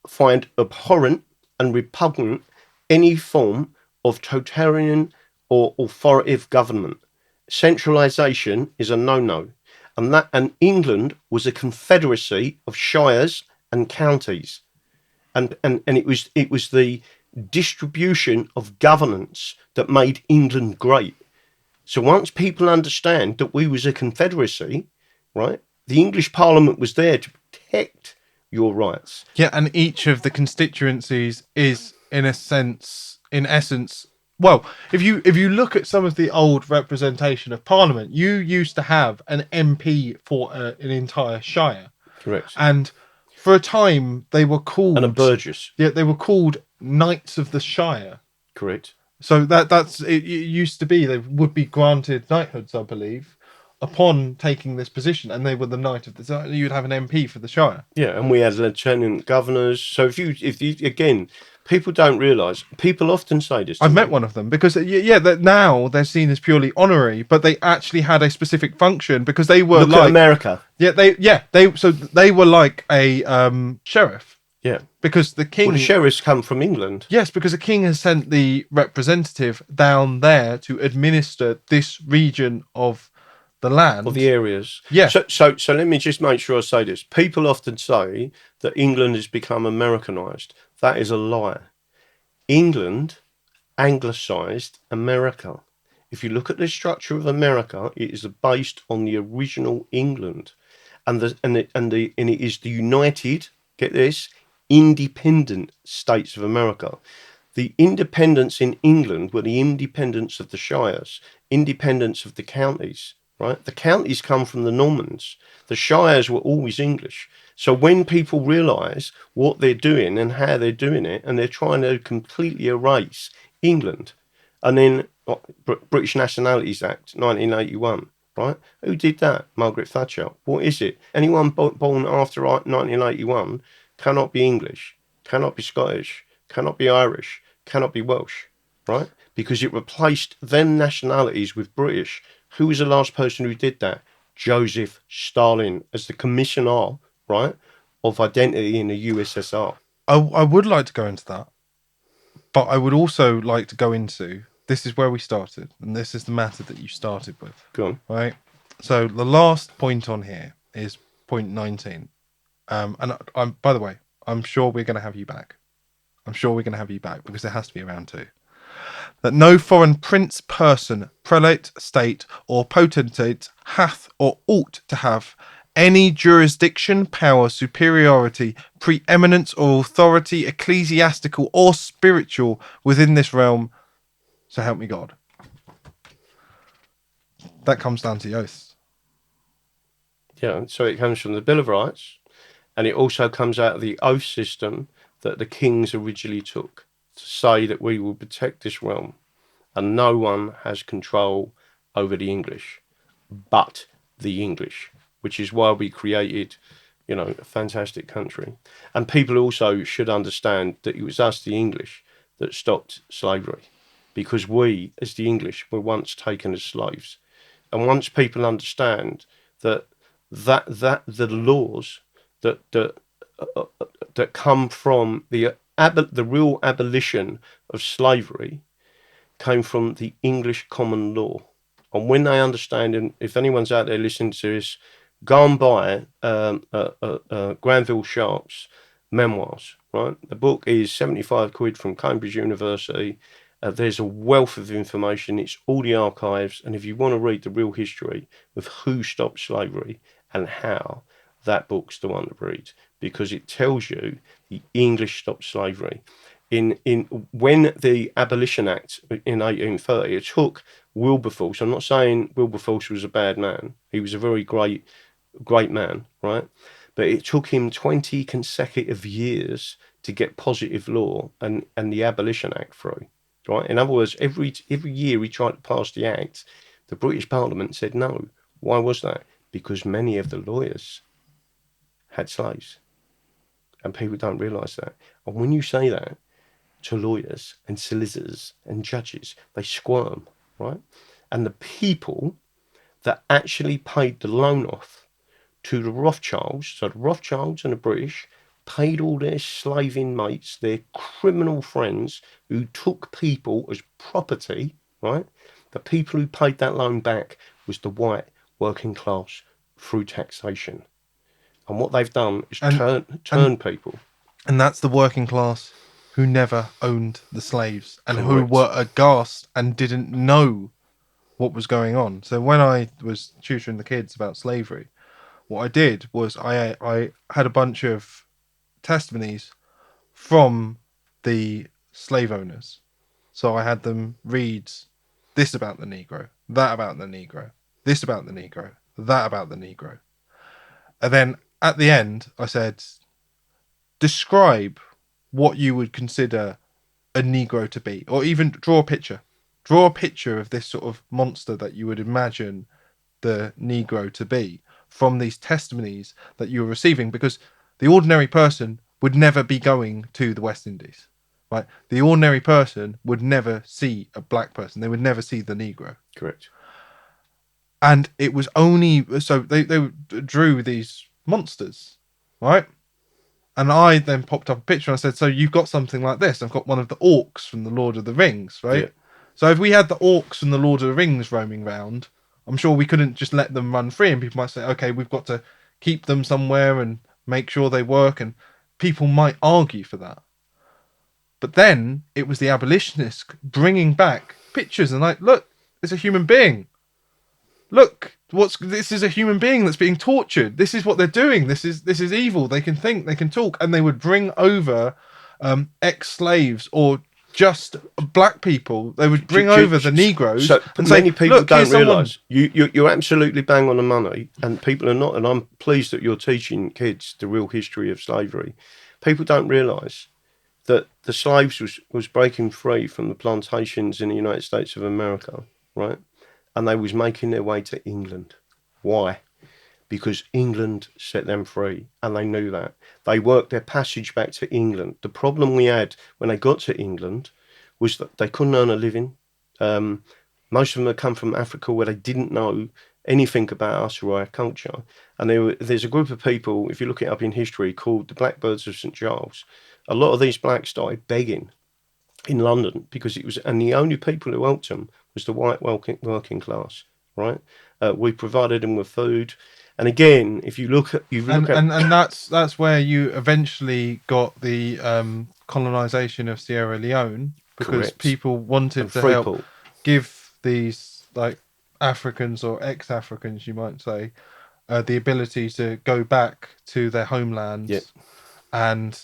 find abhorrent and repugnant any form of totalitarian or authoritative government. Centralisation is a no-no, and England was a confederacy of shires and counties, and it was the distribution of governance that made England great. So once people understand that we was a confederacy, right, the English Parliament was there to protect your rights. Yeah, and each of the constituencies is, in essence, well, if you look at some of the old representation of Parliament, you used to have an MP for an entire shire. Correct. And for a time, they were called... And a burgess. Yeah, they were called Knights of the Shire. Correct. So that's it used to be they would be granted knighthoods, I believe, upon taking this position, and they were the knight of the. You'd have an MP for the shire. Yeah, and we had lieutenant governors. So if you again, people don't realise. People often say this. I've met one of them because that now they're seen as purely honorary, but they actually had a specific function because they were Look like at America. They were like a sheriff. Yeah, because the king. Well, the sheriffs come from England. Yes, because the king has sent the representative down there to administer this region of the land, of the areas. Yeah. So let me just make sure I say this. People often say that England has become Americanized. That is a lie. England anglicised America. If you look at the structure of America, it is based on the original England, and it is the United. Get this. Independent States of America. The independence in England were the independence of the shires, independence of the counties, right? The counties come from the Normans. The shires were always English. So when people realise what they're doing and how they're doing it, and they're trying to completely erase England, and then British Nationalities Act, 1981, right? Who did that? Margaret Thatcher. What is it? Anyone born after 1981 cannot be English, cannot be Scottish, cannot be Irish, cannot be Welsh, right? Because it replaced them nationalities with British. Who was the last person who did that? Joseph Stalin, as the commissioner, right, of identity in the USSR. I would like to go into that, but I would also like to go into, this is where we started, and this is the matter that you started with. Go on. Right? So the last point on here is point 19. And I'm, by the way, I'm sure we're going to have you back. I'm sure we're going to have you back because there has to be around two. That no foreign prince, person, prelate, state, or potentate hath or ought to have any jurisdiction, power, superiority, preeminence, or authority, ecclesiastical or spiritual, within this realm. So help me God. That comes down to the oaths. Yeah, so it comes from the Bill of Rights. And it also comes out of the oath system that the kings originally took to say that we will protect this realm and no one has control over the English but the English, which is why we created, a fantastic country. And people also should understand that it was us, the English, that stopped slavery, because we, as the English, were once taken as slaves. And once people understand that the laws that come from the real abolition of slavery came from the English common law. And when they understand, and if anyone's out there listening to this go and buy Granville Sharp's memoirs, right? The book is 75 quid from Cambridge University. There's a wealth of information. It's all the archives. And if you want to read the real history of who stopped slavery and how, that book's the one to read, because it tells you the English stopped slavery. In when the Abolition Act in 1830, it took Wilberforce. I'm not saying Wilberforce was a bad man. He was a very great man, right? But it took him 20 consecutive years to get positive law and the Abolition Act through, right? In other words, every year he tried to pass the act, the British Parliament said no. Why was that? Because many of the lawyers had slaves, and people don't realise that. And when you say that to lawyers and solicitors and judges, they squirm, right? And the people that actually paid the loan off to the Rothschilds, so the Rothschilds and the British paid all their slaving mates, their criminal friends who took people as property, right? The people who paid that loan back was the white working class through taxation. And what they've done is And turn and people. and that's the working class who never owned the slaves and who Correct. were aghast and didn't know what was going on. So when I was tutoring the kids about slavery, what I did was I had a bunch of testimonies from the slave owners. So I had them read this about the Negro, that about the Negro, this about the Negro, that about the Negro. And then at the end, I said, describe what you would consider a Negro to be, or even draw a picture. Draw a picture of this sort of monster that you would imagine the Negro to be from these testimonies that you were receiving, because the ordinary person would never be going to the West Indies, right? The ordinary person would never see a black person. They would never see the Negro. Correct. And it was only so they drew these monsters, right? And I then popped up a picture and I said, so you've got something like this. I've got one of the orcs from the Lord of the Rings, right? Yeah. So if we had the orcs from the Lord of the Rings roaming around, I'm sure we couldn't just let them run free. And people might say, okay, we've got to keep them somewhere and make sure they work. And people might argue for that. But then it was the abolitionists bringing back pictures and like, look, it's a human being. Look, this is a human being that's being tortured. This is what they're doing. This is evil. They can think, they can talk, and they would bring over ex-slaves or just black people. They would bring over the Negroes So and many say, people look, don't here's someone. realise you're absolutely bang on the money, and people are not. And I'm pleased that you're teaching kids the real history of slavery. People don't realise that the slaves was breaking free from the plantations in the United States of America, right? And they was making their way to England. Why? Because England set them free, and they knew that. They worked their passage back to England. The problem we had when they got to England was that they couldn't earn a living. Most of them had come from Africa, where they didn't know anything about us or our culture. And there's a group of people, if you look it up in history, called the Blackbirds of St Giles. A lot of these blacks started begging in London because it was, and the only people who helped them was the white working class, right? We provided them with food, and again, if you look at, And that's where you eventually got the colonization of Sierra Leone, because correct, people wanted and to help Freeport, give these like Africans or ex-Africans, you might say, the ability to go back to their yeah, homelands and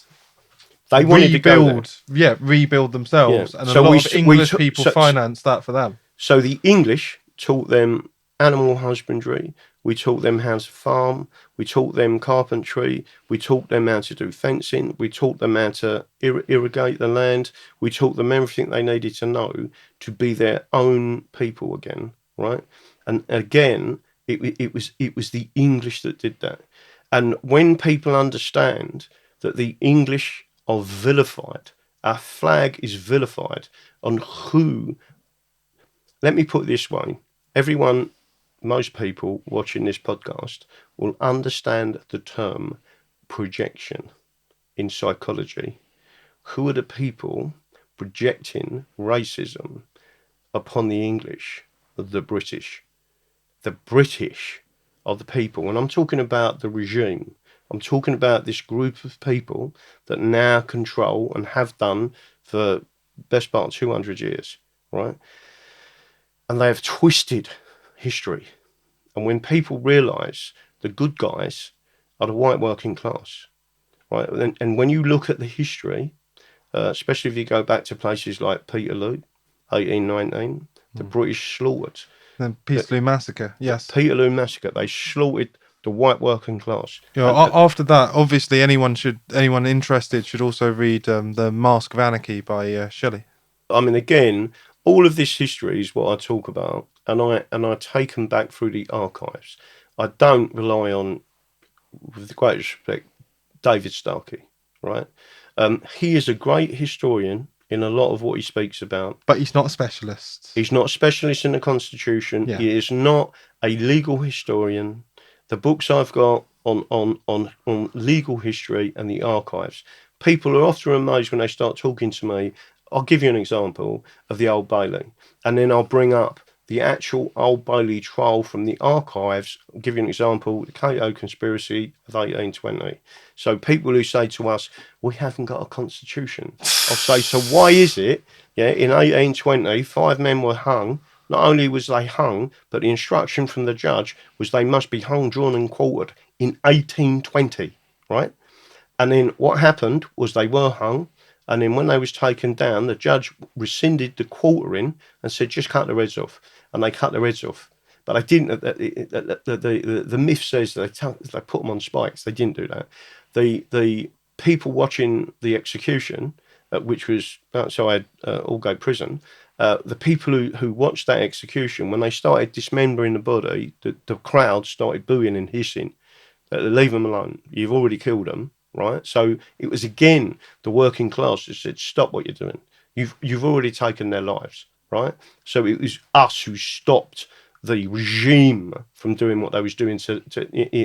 they wanted to go there, rebuild yeah. themselves. And a So lot of English people so financed that for them. So the English taught them animal husbandry. We taught them how to farm. We taught them carpentry. We taught them how to do fencing. We taught them how to irrigate the land. We taught them everything they needed to know to be their own people again, right? And again, it was the English that did that. And when people understand that the English are vilified, our flag is vilified on who. Let me put it this way. Everyone, most people watching this podcast will understand the term projection in psychology. Who are the people projecting racism upon the English? The British. The British are the people. And I'm talking about the regime. I'm talking about this group of people that now control and have done for best part of 200 years, right? And they have twisted history. And when people realise the good guys are the white working class, right? And when you look at the history, especially if you go back to places like Peterloo, 1819, the British slaughtered. The Peterloo Massacre, yes. Peterloo Massacre, they slaughtered the white working class. You know, after that, obviously, anyone interested should also read The Mask of Anarchy by Shelley. I mean, again, all of this history is what I talk about, and I take them back through the archives. I don't rely on, with the greatest respect, David Starkey, right? He is a great historian in a lot of what he speaks about. But he's not a specialist. He's not a specialist in the Constitution. Yeah. He is not a legal historian. The books I've got on legal history and the archives, people are often amazed when they start talking to me. I'll give you an example of the Old Bailey, and then I'll bring up the actual Old Bailey trial from the archives. I'll give you an example, the Cato conspiracy of 1820. So people who say to us, we haven't got a constitution. I'll say, so why is it, in 1820, 5 men were hung. Not only was they hung, but the instruction from the judge was they must be hung, drawn and quartered in 1820, right? And then what happened was they were hung, and then when they was taken down, the judge rescinded the quartering and said, just cut the heads off. And they cut their heads off. But they didn't. The myth says they put them on spikes. They didn't do that. The people watching the execution, which was outside Aldgate Prison, the people who watched that execution, when they started dismembering the body, the crowd started booing and hissing. Leave them alone. You've already killed them, right? So it was again the working class that said, stop what you're doing. You've already taken their lives, right? So it was us who stopped the regime from doing what they was doing to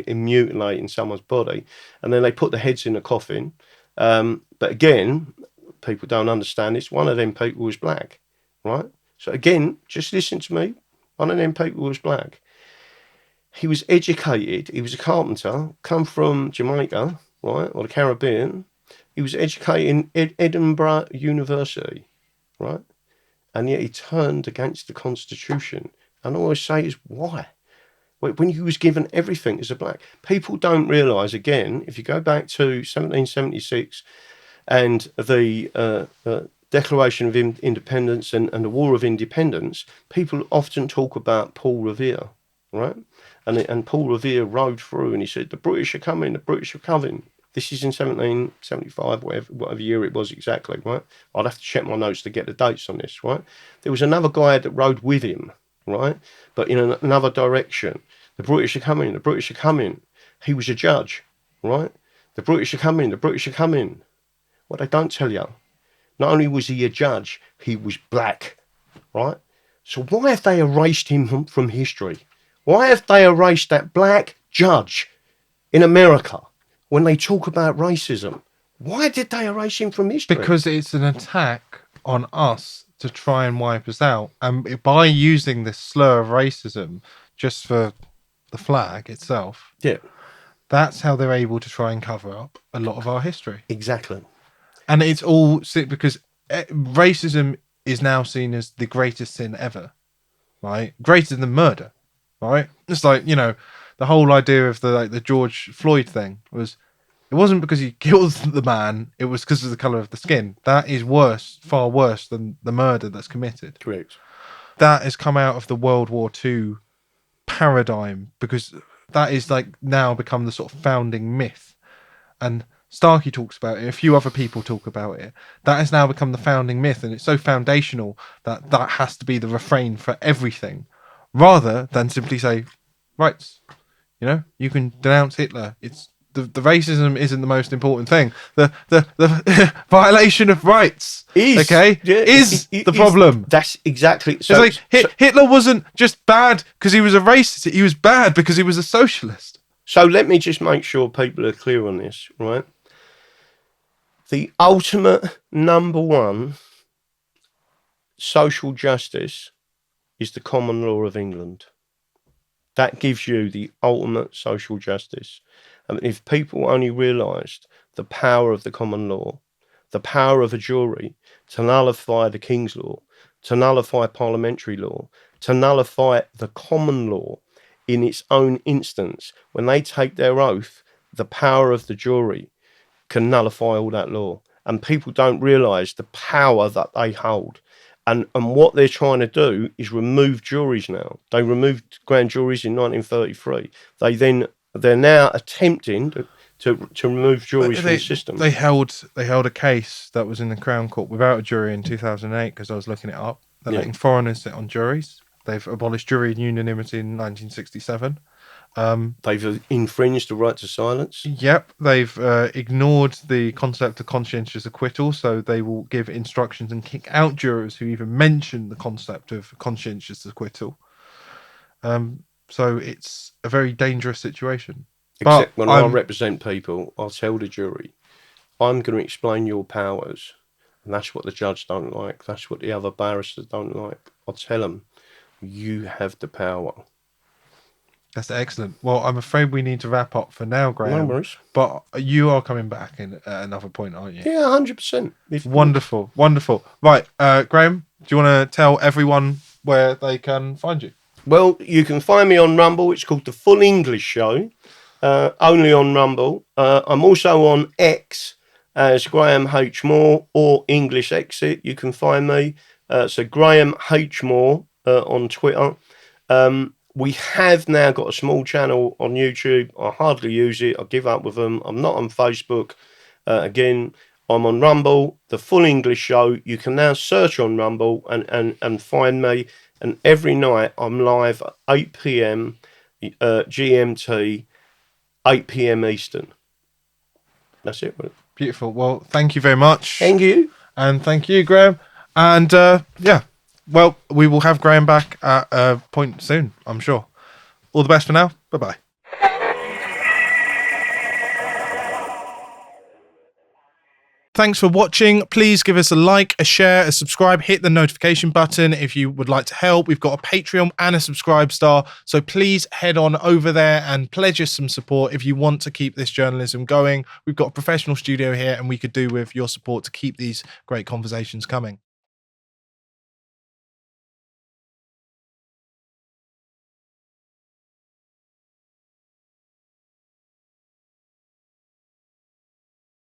mutilating someone's body, and then they put the heads in a coffin. But again, people don't understand this. One of them people was black, right? So again, just listen to me. One of them people was black. He was educated. He was a carpenter, come from Jamaica, right, or the Caribbean. He was educated in Edinburgh University, right? And yet he turned against the Constitution. And I always say is why? When he was given everything as a black. People don't realise, again, if you go back to 1776 and the Declaration of Independence and the War of Independence, people often talk about Paul Revere, right? And Paul Revere rode through and he said, the British are coming, the British are coming. This is in 1775, whatever year it was exactly, right? I'd have to check my notes to get the dates on this, right? There was another guy that rode with him, right? But in another direction. The British are coming, the British are coming. He was a judge, right? The British are coming, the British are coming. What they don't tell you, not only was he a judge, he was black, right? So why have they erased him from history? Why have they erased that black judge in America? When they talk about racism, why did they erase him from history? Because it's an attack on us to try and wipe us out. And by using this slur of racism just for the flag itself, yeah, that's how they're able to try and cover up a lot of our history. Exactly. And it's all because racism is now seen as the greatest sin ever, right? Greater than murder, right? It's like, the whole idea of the George Floyd thing was, it wasn't because he killed the man, it was because of the colour of the skin. That is worse, far worse than the murder that's committed. Correct. That has come out of the World War II paradigm, because that is now become the sort of founding myth. And Starkey talks about it, a few other people talk about it. That has now become the founding myth, and it's so foundational that that has to be the refrain for everything, rather than simply say, rights. You can denounce Hitler. It's the racism isn't the most important thing. The violation of rights is the problem. That's exactly. So, it's like Hitler wasn't just bad because he was a racist. He was bad because he was a socialist. So let me just make sure people are clear on this, right? The ultimate number one social justice is the common law of England. That gives you the ultimate social justice. And if people only realised the power of the common law, the power of a jury to nullify the King's law, to nullify parliamentary law, to nullify the common law in its own instance, when they take their oath, the power of the jury can nullify all that law. And people don't realise the power that they hold. And what they're trying to do is remove juries now. They removed grand juries in 1933. They're now attempting to remove juries from the system. They held a case that was in the Crown Court without a jury in 2008, because I was looking it up. They're letting foreigners sit on juries. They've abolished jury unanimity in 1967. They've infringed the right to silence. Yep, they've ignored the concept of conscientious acquittal, so they will give instructions and kick out jurors who even mention the concept of conscientious acquittal. So it's a very dangerous situation. Except when I represent people, I'll tell the jury, I'm going to explain your powers, and that's what the judge don't like. That's what the other barristers don't like. I'll tell them, you have the power. That's excellent. Well, I'm afraid we need to wrap up for now, Graham. No worries. But you are coming back in at another point, aren't you? Yeah, 100%. Wonderful, wonderful. Right, Graham, do you want to tell everyone where they can find you? Well, you can find me on Rumble. It's called The Full English Show, only on Rumble. I'm also on X as Graham H. Moore, or English Exit. You can find me. So Graham H. Moore on Twitter. We have now got a small channel on YouTube. I hardly use it. I give up with them. I'm not on Facebook. Again, I'm on Rumble, The Full English Show. You can now search on Rumble and find me. And every night I'm live at 8 p.m. GMT, 8 p.m. Eastern. That's it. Beautiful. Well, thank you very much. Thank you. And thank you, Graham. And well, we will have Graham back at a point soon, I'm sure. All the best for now. Bye-bye. Thanks for watching. Please give us a like, a share, a subscribe, hit the notification button if you would like to help. We've got a Patreon and a Subscribe Star, so please head on over there and pledge us some support if you want to keep this journalism going. We've got a professional studio here, and we could do with your support to keep these great conversations coming.